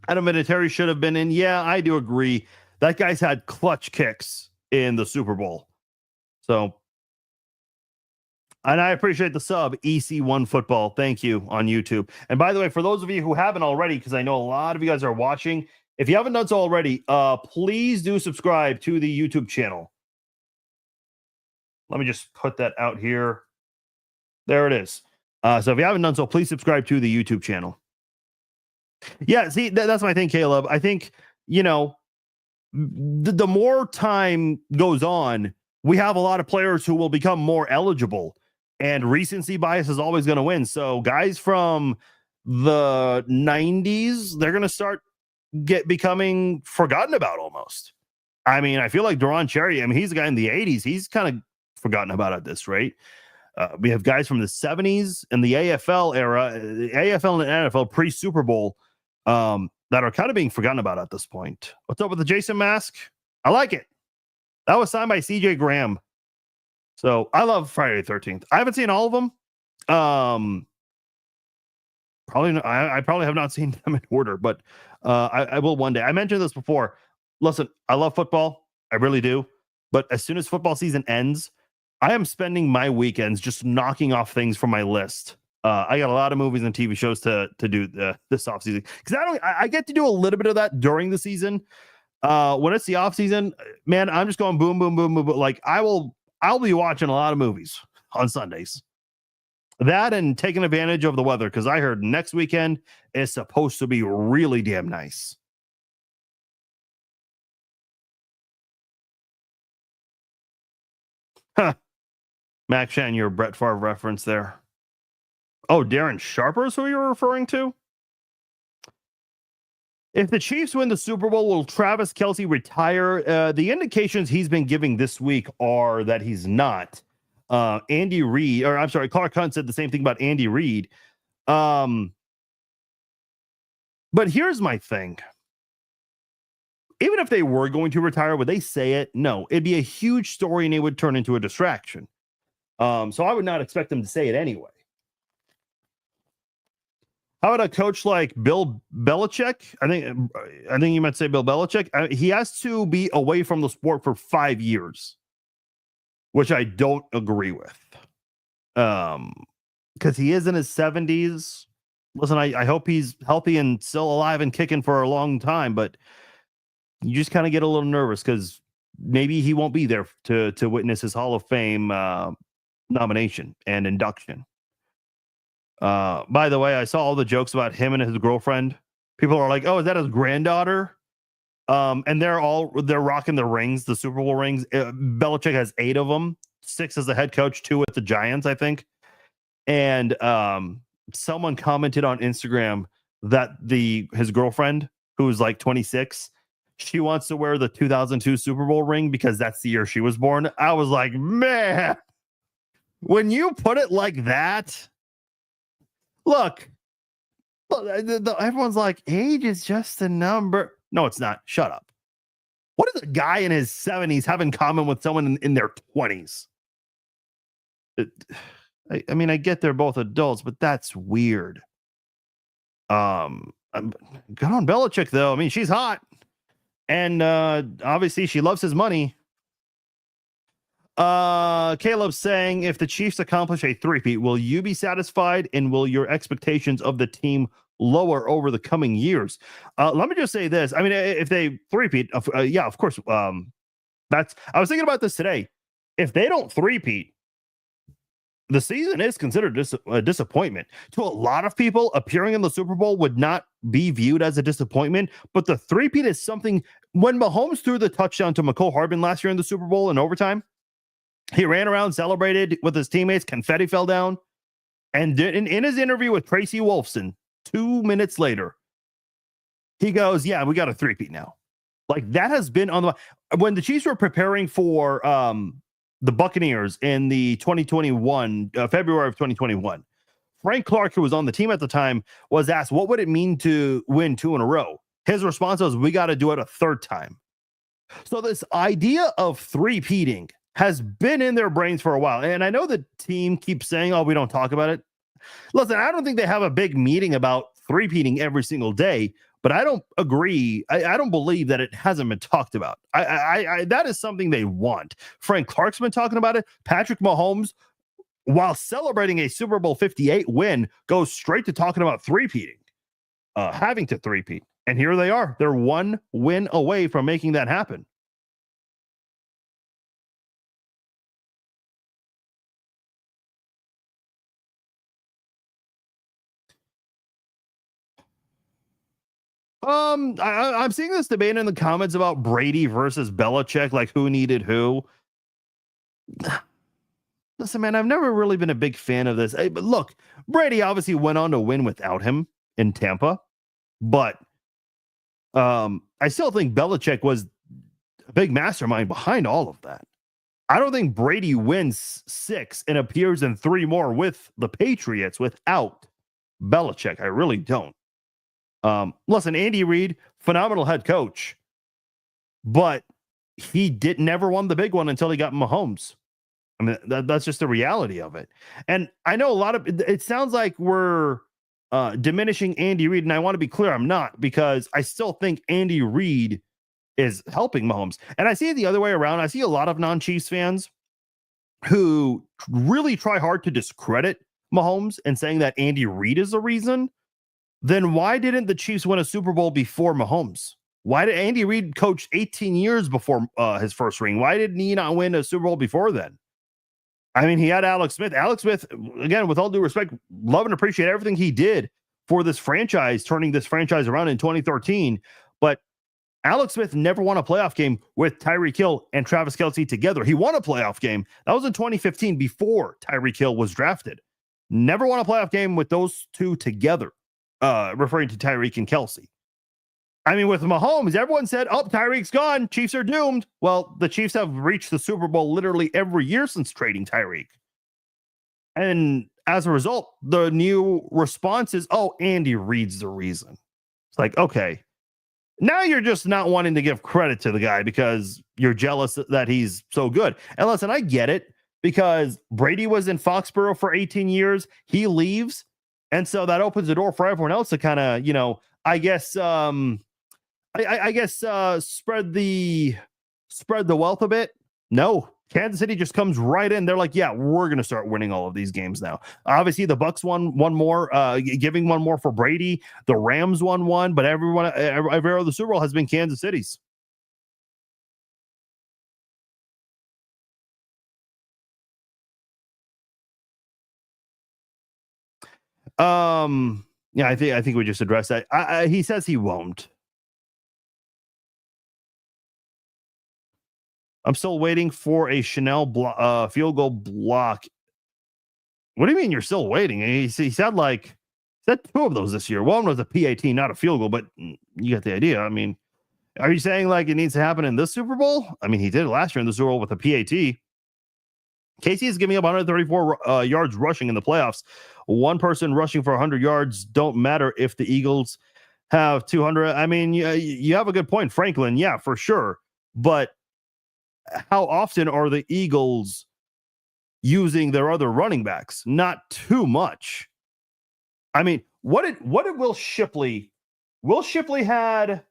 Adam Vinatieri should have been in. Yeah, I do agree. That guy's had clutch kicks in the Super Bowl. So, and I appreciate the sub, EC1 Football. Thank you on YouTube. And by the way, for those of you who haven't already, because I know a lot of you guys are watching, if you haven't done so already, please do subscribe to the YouTube channel. Let me just put that out here. There it is. So if you haven't done so, please subscribe to the YouTube channel. Yeah, see, that's my thing, Caleb. I think, the more time goes on, we have a lot of players who will become more eligible, and recency bias is always going to win. So guys from the 90s, they're going to start becoming forgotten about almost. I mean, I feel like Duron Cherry, he's a guy in the 80s. He's kind of forgotten about at this rate. We have guys from the 70s and the AFL era, the AFL and NFL pre-Super Bowl, that are kind of being forgotten about at this point. What's up with the Jason mask? I like it. That was signed by CJ Graham. So I love Friday the 13th. I haven't seen all of them. I probably have not seen them in order, but I will one day. I mentioned this before. Listen, I love football. I really do. But as soon as football season ends, I am spending my weekends just knocking off things from my list. I got a lot of movies and TV shows to do this offseason, because I get to do a little bit of that during the season. When it's the offseason, man, I'm just going boom, boom, boom, boom. Like I'll be watching a lot of movies on Sundays. That and taking advantage of the weather, because I heard next weekend is supposed to be really damn nice. Huh. Max Shan, your Brett Favre reference there. Oh, Darren Sharper is who you're referring to? If the Chiefs win the Super Bowl, will Travis Kelce retire? The indications he's been giving this week are that he's not. Andy Reid, or I'm sorry, Clark Hunt said the same thing about Andy Reid. But here's my thing. Even if they were going to retire, would they say it? No, it'd be a huge story and it would turn into a distraction. So I would not expect them to say it anyway. How about a coach like Bill Belichick? I think you might say Bill Belichick. He has to be away from the sport for 5 years, which I don't agree with. Because he is in his 70s. Listen, I hope he's healthy and still alive and kicking for a long time, but you just kind of get a little nervous because maybe he won't be there to witness his Hall of Fame nomination and induction. By the way, I saw all the jokes about him and his girlfriend. People are like, "Oh, is that his granddaughter?" And they're rocking the rings, the Super Bowl rings. Belichick has 8 of them, 6 as the head coach, 2 with the Giants, I think. And someone commented on Instagram that his girlfriend, who's like 26, she wants to wear the 2002 Super Bowl ring because that's the year she was born. I was like, man, when you put it like that, look, everyone's like, age is just a number. No, it's not. Shut up. What does a guy in his 70s have in common with someone in their 20s? I mean, I get they're both adults, but that's weird. Good on Belichick, though. I mean, she's hot. And obviously she loves his money. Caleb's saying, if the Chiefs accomplish a three-peat, will you be satisfied, and will your expectations of the team lower over the coming years? Let me just say this. I mean, if they three-peat, yeah, of course. I was thinking about this today. If they don't three-peat, the season is considered a disappointment. To a lot of people, appearing in the Super Bowl would not be viewed as a disappointment, but the three-peat is something. When Mahomes threw the touchdown to McCole Hardman last year in the Super Bowl in overtime, he ran around, celebrated with his teammates, confetti fell down, and in his interview with Tracy Wolfson 2 minutes later, he goes, yeah, we got a three-peat now. Like, that has been on the... When the Chiefs were preparing for the Buccaneers in the 2021, February of 2021, Frank Clark, who was on the team at the time, was asked, what would it mean to win 2 in a row? His response was, we got to do it a third time. So this idea of three-peating has been in their brains for a while. And I know the team keeps saying, oh, we don't talk about it. Listen, I don't think they have a big meeting about three-peating every single day, but I don't agree. I don't believe that it hasn't been talked about. That is something they want. Frank Clark's been talking about it. Patrick Mahomes, while celebrating a Super Bowl 58 win, goes straight to talking about three-peating, having to three-peat. And here they are. They're one win away from making that happen. I'm seeing this debate in the comments about Brady versus Belichick, like who needed who. Listen, man, I've never really been a big fan of this. But look, Brady obviously went on to win without him in Tampa, but I still think Belichick was a big mastermind behind all of that. I don't think Brady wins 6 and appears in 3 more with the Patriots without Belichick. I really don't. Listen, Andy Reid, phenomenal head coach, but he never won the big one until he got Mahomes. I mean, that's just the reality of it. And I know it sounds like we're diminishing Andy Reid, and I want to be clear, I'm not, because I still think Andy Reid is helping Mahomes. And I see it the other way around. I see a lot of non-Chiefs fans who really try hard to discredit Mahomes and saying that Andy Reid is the reason. Then why didn't the Chiefs win a Super Bowl before Mahomes? Why did Andy Reid coach 18 years before his first ring? Why didn't he not win a Super Bowl before then? I mean, he had Alex Smith. Alex Smith, again, with all due respect, love and appreciate everything he did for this franchise, turning this franchise around in 2013. But Alex Smith never won a playoff game with Tyreek Hill and Travis Kelce together. He won a playoff game. That was in 2015 before Tyreek Hill was drafted. Never won a playoff game with those two together, referring to Tyreek and Kelce. I mean, with Mahomes, everyone said, oh, Tyreek's gone. Chiefs are doomed. Well, the Chiefs have reached the Super Bowl literally every year since trading Tyreek. And as a result, the new response is, oh, Andy Reid's the reason. It's like, okay, now you're just not wanting to give credit to the guy because you're jealous that he's so good. And listen, I get it, because Brady was in Foxborough for 18 years. He leaves. And so that opens the door for everyone else to kind of, I guess, spread the wealth a bit. No, Kansas City just comes right in. They're like, yeah, we're going to start winning all of these games now. Obviously, the Bucks won one more, giving one more for Brady. The Rams won one, but every other Super Bowl has been Kansas City's. Yeah, I think we just addressed that. He says he won't. I'm still waiting for a Chanel field goal block. What do you mean you're still waiting? He said two of those this year. One was a PAT, not a field goal, but you get the idea. I mean, are you saying like it needs to happen in this Super Bowl? I mean, he did it last year in the Super Bowl with a PAT. Casey is giving up 134 yards rushing in the playoffs. One person rushing for 100 yards don't matter if the Eagles have 200. I mean, you have a good point, Franklin. Yeah, for sure. But how often are the Eagles using their other running backs? Not too much. I mean, what did Will Shipley? Will Shipley had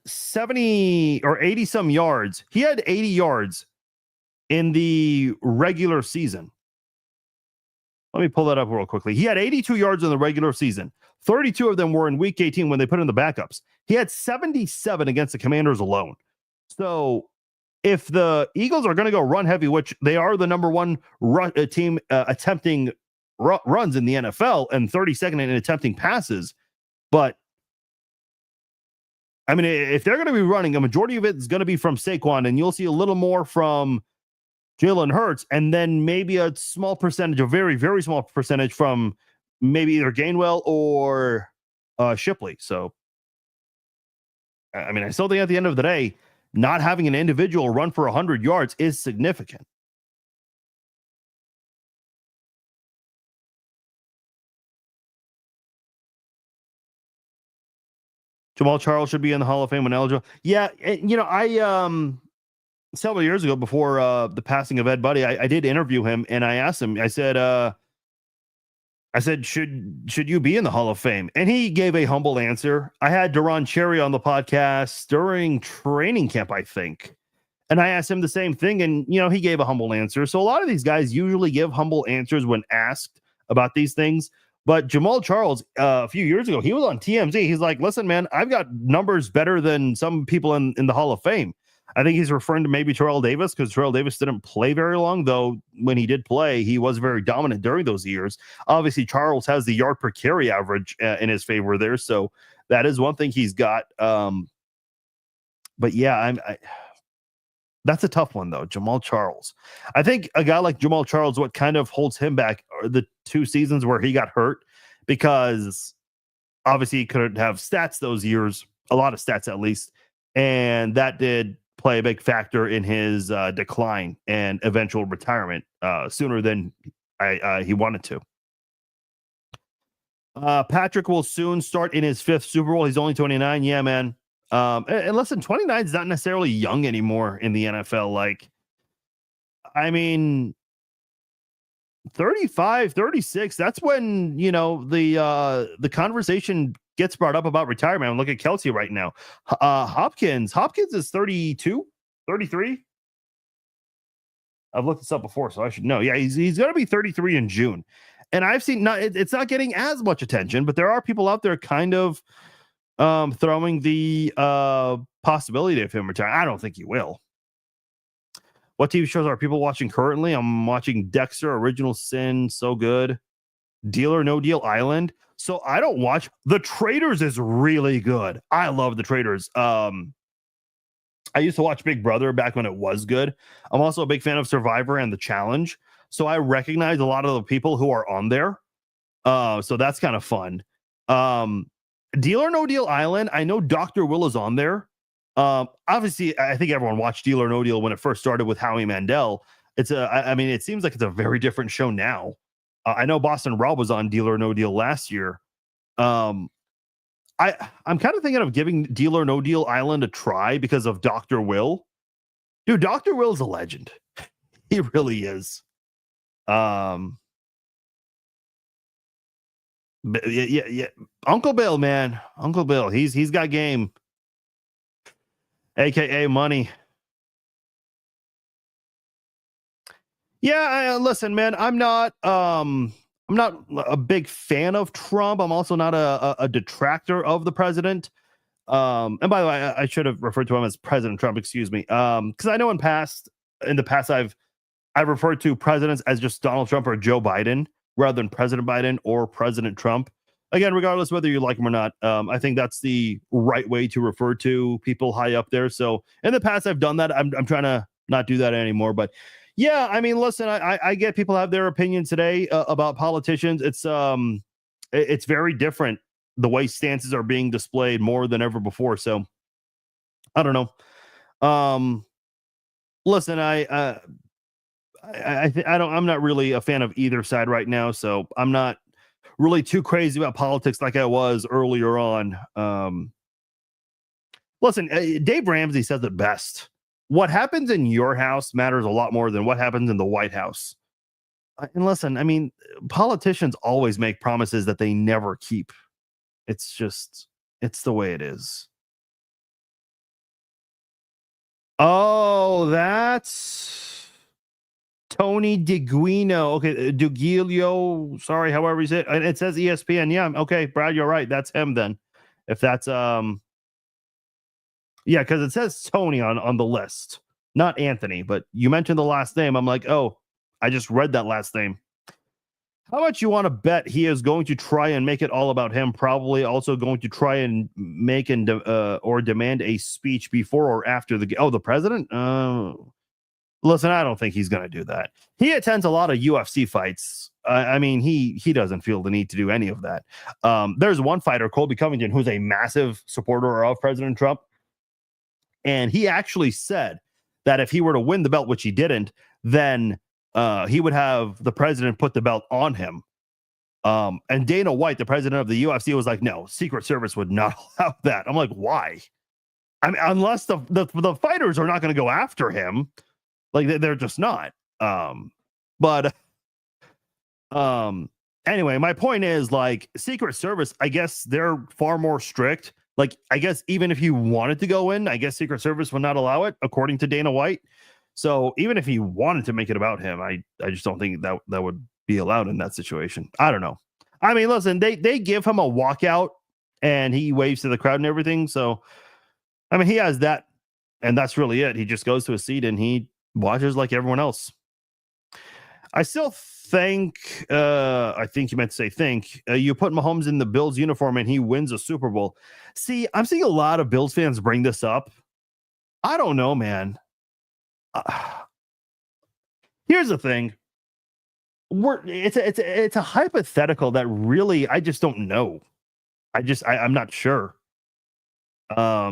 70 or 80 some yards. He had 80 yards in the regular season. Let me pull that up real quickly. He had 82 yards in the regular season. 32 of them were in week 18 when they put in the backups. He had 77 against the Commanders alone. So if the Eagles are going to go run heavy, which they are the number one team attempting runs in the NFL and 32nd in attempting passes, but I mean, if they're going to be running, a majority of it is going to be from Saquon, and you'll see a little more from Jalen Hurts, and then maybe a small percentage, a very, very small percentage from maybe either Gainwell or Shipley. So, I mean, I still think at the end of the day, not having an individual run for 100 yards is significant. Jamal Charles should be in the Hall of Fame when eligible. Yeah, I several years ago before the passing of Ed Buddy, I did interview him and I asked him. I said, should you be in the Hall of Fame? And he gave a humble answer. I had Duron Cherry on the podcast during training camp, I think. And I asked him the same thing, and he gave a humble answer. So a lot of these guys usually give humble answers when asked about these things. But Jamal Charles, a few years ago, he was on TMZ. He's like, listen, man, I've got numbers better than some people in the Hall of Fame. I think he's referring to maybe Terrell Davis, because Terrell Davis didn't play very long, though when he did play, he was very dominant during those years. Obviously, Charles has the yard per carry average in his favor there, so that is one thing he's got. But yeah, that's a tough one, though, Jamal Charles. I think a guy like Jamal Charles, what kind of holds him back are the 2 seasons where he got hurt, because obviously he couldn't have stats those years, a lot of stats at least, and that did play a big factor in his decline and eventual retirement sooner than he wanted to. Patrick will soon start in his 5th Super Bowl. He's only 29. Yeah, man. And listen, 29 is not necessarily young anymore in the NFL. Like, I mean, 35, 36, that's when, the conversation gets brought up about retirement. Look at Kelsey right now. Hopkins is 32, 33. I've looked this up before, so I should know. Yeah, he's going to be 33 in June. And I've seen it's not getting as much attention, but there are people out there kind of throwing the possibility of him retiring. I don't think he will. What TV shows are people watching currently? I'm watching Dexter, Original Sin, so good. Deal or No Deal Island. So I don't watch. The Traitors is really good. I love The Traitors. I used to watch Big Brother back when it was good. I'm also a big fan of Survivor and The Challenge. So I recognize a lot of the people who are on there. So that's kind of fun. Deal or No Deal Island. I know Dr. Will is on there. Obviously, I think everyone watched Deal or No Deal when it first started with Howie Mandel. It seems like it's a very different show now. I know Boston Rob was on Deal or No Deal last year. I'm kind of thinking of giving Deal or No Deal Island a try because of Dr. Will. Dude, Dr. Will is a legend. He really is. Yeah. Uncle Bill, man. Uncle Bill. He's got game. AKA money. Yeah, listen, man, I'm not a big fan of Trump. I'm also not a detractor of the president. And by the way, I should have referred to him as President Trump, excuse me. Because I know in the past I've referred to presidents as just Donald Trump or Joe Biden rather than President Biden or President Trump. Again, regardless whether you like him or not, I think that's the right way to refer to people high up there. So in the past, I've done that. I'm trying to not do that anymore. But yeah, I mean, listen, I get people have their opinions today about politicians. It's very different the way stances are being displayed more than ever before. So I don't know. Listen, I'm not really a fan of either side right now. So I'm not really too crazy about politics like I was earlier on. Listen, Dave Ramsey says it best. What happens in your house matters a lot more than what happens in the White House. And listen, I mean, politicians always make promises that they never keep. It's the way it is. Oh, that's Tony DeGuino. Okay, DeGuilio. Sorry, however you say it. It says ESPN. Yeah, okay, Brad, you're right. That's him then. If that's yeah, because it says Tony on the list, not Anthony. But you mentioned the last name. I'm like, oh, I just read that last name. How much you want to bet he is going to try and make it all about him? Probably also going to try and make or demand a speech before or after the president. Listen, I don't think he's going to do that. He attends a lot of UFC fights. I mean, he doesn't feel the need to do any of that. There's one fighter, Colby Covington, who's a massive supporter of President Trump. And he actually said that if he were to win the belt, which he didn't, then he would have the president put the belt on him. And Dana White, the president of the UFC, was like, no, Secret Service would not allow that. I'm like, why? I mean, unless the fighters are not going to go after him, like they're just not. But anyway, my point is, like, Secret Service, I guess they're far more strict. Like, I guess even if you wanted to go in, I guess Secret Service would not allow it, according to Dana White. So even if he wanted to make it about him, I just don't think that would be allowed in that situation. I don't know. I mean, listen, they give him a walkout and he waves to the crowd and everything. So, I mean, he has that, and that's really it. He just goes to a seat and he watches like everyone else. I still think, I think you meant to say think, you put Mahomes in the Bills uniform and he wins a Super Bowl. See, I'm seeing a lot of Bills fans bring this up. I don't know, man. Here's the thing. It's a hypothetical that really I just don't know. I'm not sure. I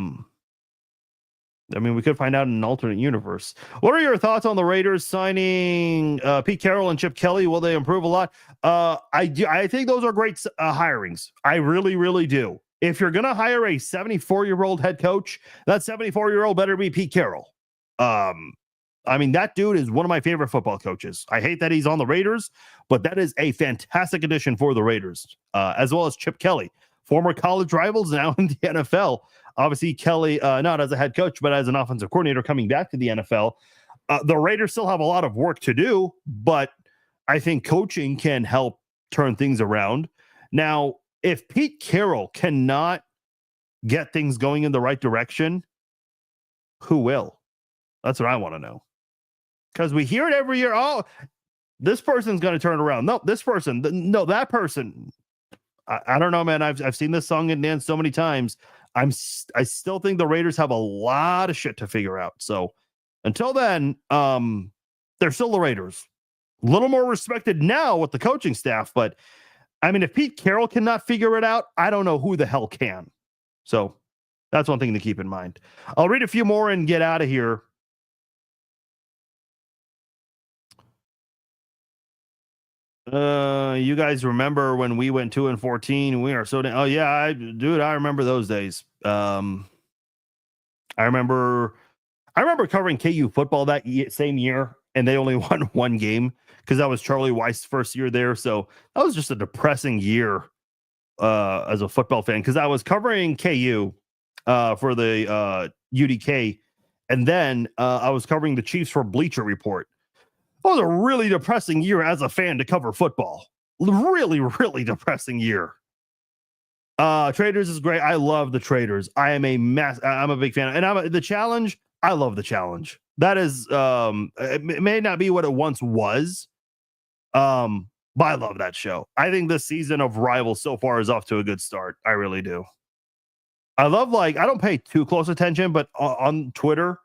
mean, we could find out in an alternate universe. What are your thoughts on the Raiders signing Pete Carroll and Chip Kelly? Will they improve a lot? I think those are great hirings. I really, really do. If you're going to hire a 74-year-old head coach, that 74-year-old better be Pete Carroll. I mean, that dude is one of my favorite football coaches. I hate that he's on the Raiders, but that is a fantastic addition for the Raiders, as well as Chip Kelly, former college rivals, now in the NFL. Obviously, Kelly, not as a head coach, but as an offensive coordinator coming back to the NFL. The Raiders still have a lot of work to do, but I think coaching can help turn things around. Now, if Pete Carroll cannot get things going in the right direction, who will? That's what I want to know. Because we hear it every year. Oh, this person's going to turn around. No, this person. No, that person. I don't know, man. I've seen this song and dance so many times. I still think the Raiders have a lot of shit to figure out. So until then, they're still the Raiders. A little more respected now with the coaching staff, but I mean, if Pete Carroll cannot figure it out, I don't know who the hell can. So that's one thing to keep in mind. I'll read a few more and get out of here. You guys remember when we went 2-14? We are so down. Oh yeah, I remember those days. I remember covering KU football that same year, and they only won one game because that was Charlie Weiss's first year there. So that was just a depressing year as a football fan, because I was covering KU for the UDK, and then I was covering the Chiefs for Bleacher Report. It was a really depressing year as a fan to cover football. Really, really depressing year. Traders is great. I love the Traders. I'm a big fan. And the challenge. I love the challenge. That is, it may not be what it once was. But I love that show. I think this season of Rivals so far is off to a good start. I really do. I love, like, I don't pay too close attention, but on Twitter,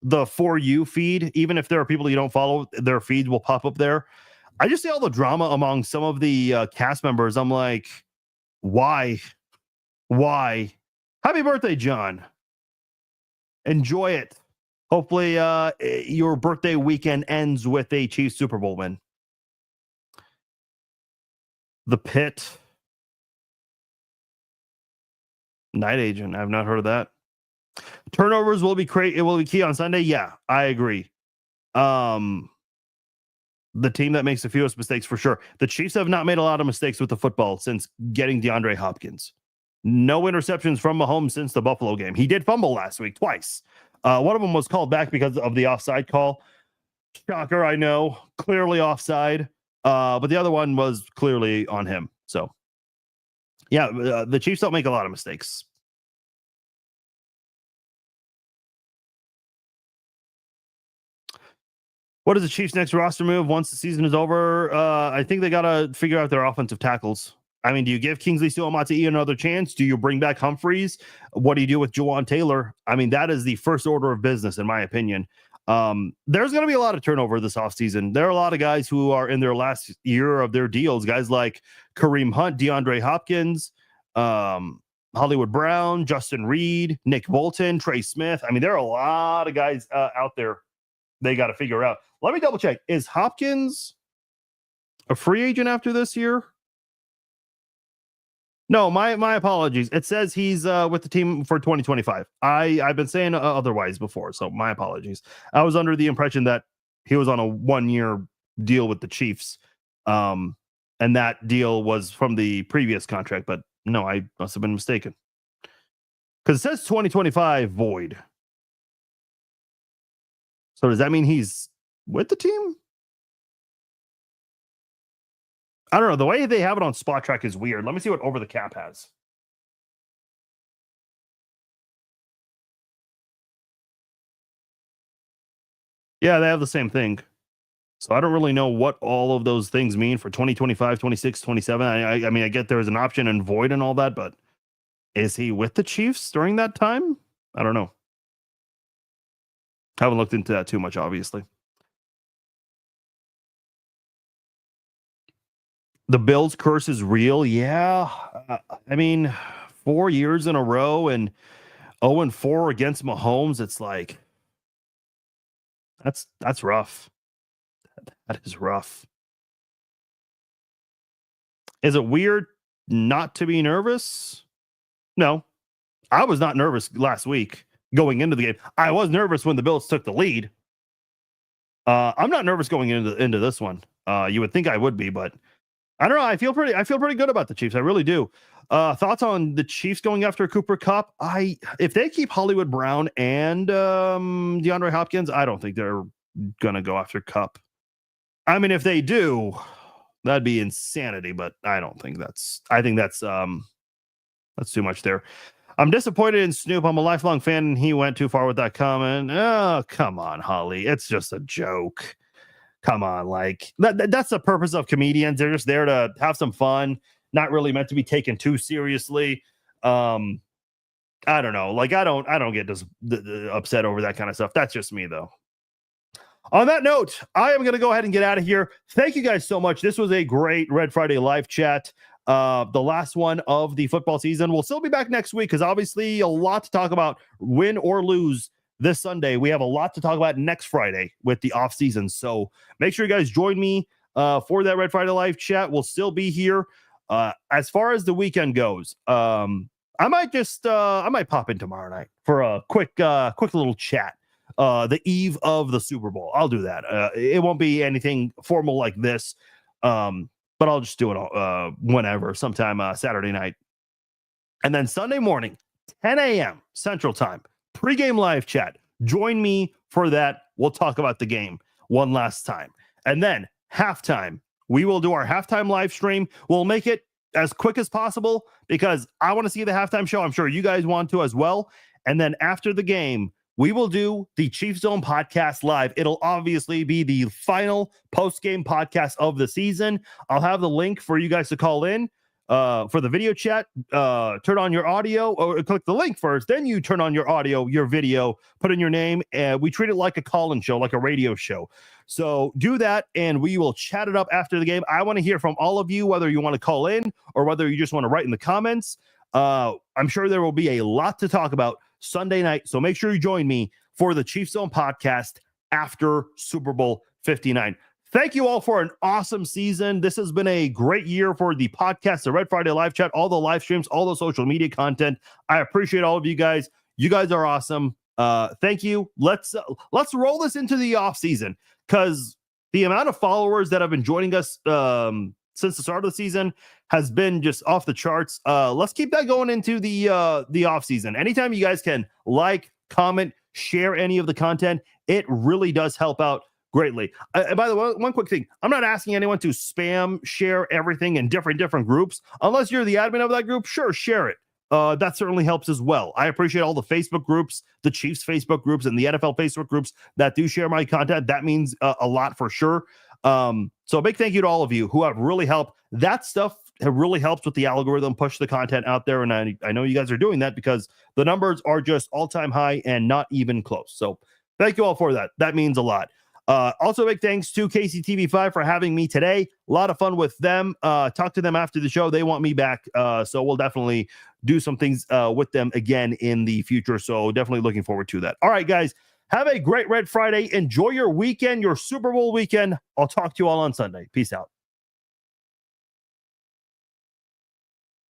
the For You feed, even if there are people you don't follow, their feeds will pop up there. I just see all the drama among some of the cast members. I'm like, why? Happy birthday, John. Enjoy it. Hopefully your birthday weekend ends with a Chiefs Super Bowl win. The Pit. Night Agent. I've not heard of that. Turnovers will be key on Sunday. Yeah, I agree. The team that makes the fewest mistakes for sure. The Chiefs have not made a lot of mistakes with the football since getting DeAndre Hopkins. No interceptions from Mahomes since the Buffalo game. He did fumble last week twice. One of them was called back because of the offside call. Shocker, I know. Clearly offside. But the other one was clearly on him. So, yeah, the Chiefs don't make a lot of mistakes. What is the Chiefs' next roster move once the season is over? I think they got to figure out their offensive tackles. I mean, do you give Kingsley Suamata'i another chance? Do you bring back Humphreys? What do you do with Juwan Taylor? I mean, that is the first order of business, in my opinion. There's going to be a lot of turnover this offseason. There are a lot of guys who are in their last year of their deals, guys like Kareem Hunt, DeAndre Hopkins, Hollywood Brown, Justin Reed, Nick Bolton, Trey Smith. I mean, there are a lot of guys out there they got to figure out. Let me double check. Is Hopkins a free agent after this year? No, my apologies. It says he's with the team for 2025. I've been saying otherwise before, so my apologies. I was under the impression that he was on a 1-year deal with the Chiefs, um, and that deal was from the previous contract. But no, I must have been mistaken because it says 2025 void. So does that mean he's with the team? I don't know. The way they have it on Spot Track is weird. Let me see what Over the Cap has. Yeah, they have the same thing. So I don't really know what all of those things mean for 2025, 26, 27. I mean, I get there's an option and void and all that, but is he with the Chiefs during that time? I don't know. Haven't looked into that too much, obviously. The Bills curse is real. Yeah. I mean, 4 years in a row and 0-4 against Mahomes. It's like, that's rough. That is rough. Is it weird not to be nervous? No, I was not nervous last week going into the game. I was nervous when the Bills took the lead. I'm not nervous going into this one. You would think I would be, but I don't know. I feel pretty good about the Chiefs. I really do. Thoughts on the Chiefs going after Cooper Kupp? If they keep Hollywood Brown and DeAndre Hopkins, I don't think they're gonna go after Kupp. I mean, if they do, that'd be insanity. But I don't think that's. I think that's too much there. I'm disappointed in Snoop. I'm a lifelong fan, and he went too far with that comment. Oh, come on, Holly. It's just a joke. Come on, like that's the purpose of comedians. They're just there to have some fun, not really meant to be taken too seriously. I don't know. Like I don't get upset over that kind of stuff. That's just me, though. On that note, I am going to go ahead and get out of here. Thank you guys so much. This was a great Red Friday live chat. The last one of the football season. We'll still be back next week because obviously a lot to talk about, win or lose this Sunday. We have a lot to talk about next Friday with the off season. So make sure you guys join me for that Red Friday live chat. We'll still be here. As far as the weekend goes, I might pop in tomorrow night for a quick little chat. The eve of the Super Bowl. I'll do that. It won't be anything formal like this. But I'll just do it whenever, sometime Saturday night. And then Sunday morning, 10 a.m. Central Time, pregame live chat. Join me for that. We'll talk about the game one last time. And then halftime, we will do our halftime live stream. We'll make it as quick as possible because I want to see the halftime show. I'm sure you guys want to as well. And then after the game, we will do the Chiefs Zone podcast live. It'll obviously be the final post-game podcast of the season. I'll have the link for you guys to call in for the video chat. Turn on your audio or click the link first. Then you turn on your audio, your video, put in your name. And we treat it like a call-in show, like a radio show. So do that, and we will chat it up after the game. I want to hear from all of you, whether you want to call in or whether you just want to write in the comments. I'm sure there will be a lot to talk about Sunday night. So make sure you join me for the Chiefs Zone podcast after Super Bowl 59. Thank you all for an awesome season. This has been a great year for the podcast, the Red Friday live chat, all the live streams, all the social media content. I appreciate all of you guys. You guys are awesome. Thank you. Let's roll this into the off season because the amount of followers that have been joining us since the start of the season has been just off the charts. Let's keep that going into the off season. Anytime you guys can like, comment, share any of the content, it really does help out greatly. By the way, one quick thing. I'm not asking anyone to spam share everything in different groups. Unless you're the admin of that group, sure, share it. That certainly helps as well. I appreciate all the Facebook groups, the Chiefs Facebook groups, and the NFL Facebook groups that do share my content. That means a lot for sure. So a big thank you to all of you who have really helped. That stuff really helps with the algorithm, push the content out there. And I know you guys are doing that because the numbers are just all-time high and not even close. So thank you all for that. That means a lot. Also, big thanks to KCTV5 for having me today. A lot of fun with them. Talk to them after the show. They want me back. So we'll definitely do some things with them again in the future. So definitely looking forward to that. All right, guys. Have a great Red Friday. Enjoy your weekend, your Super Bowl weekend. I'll talk to you all on Sunday. Peace out.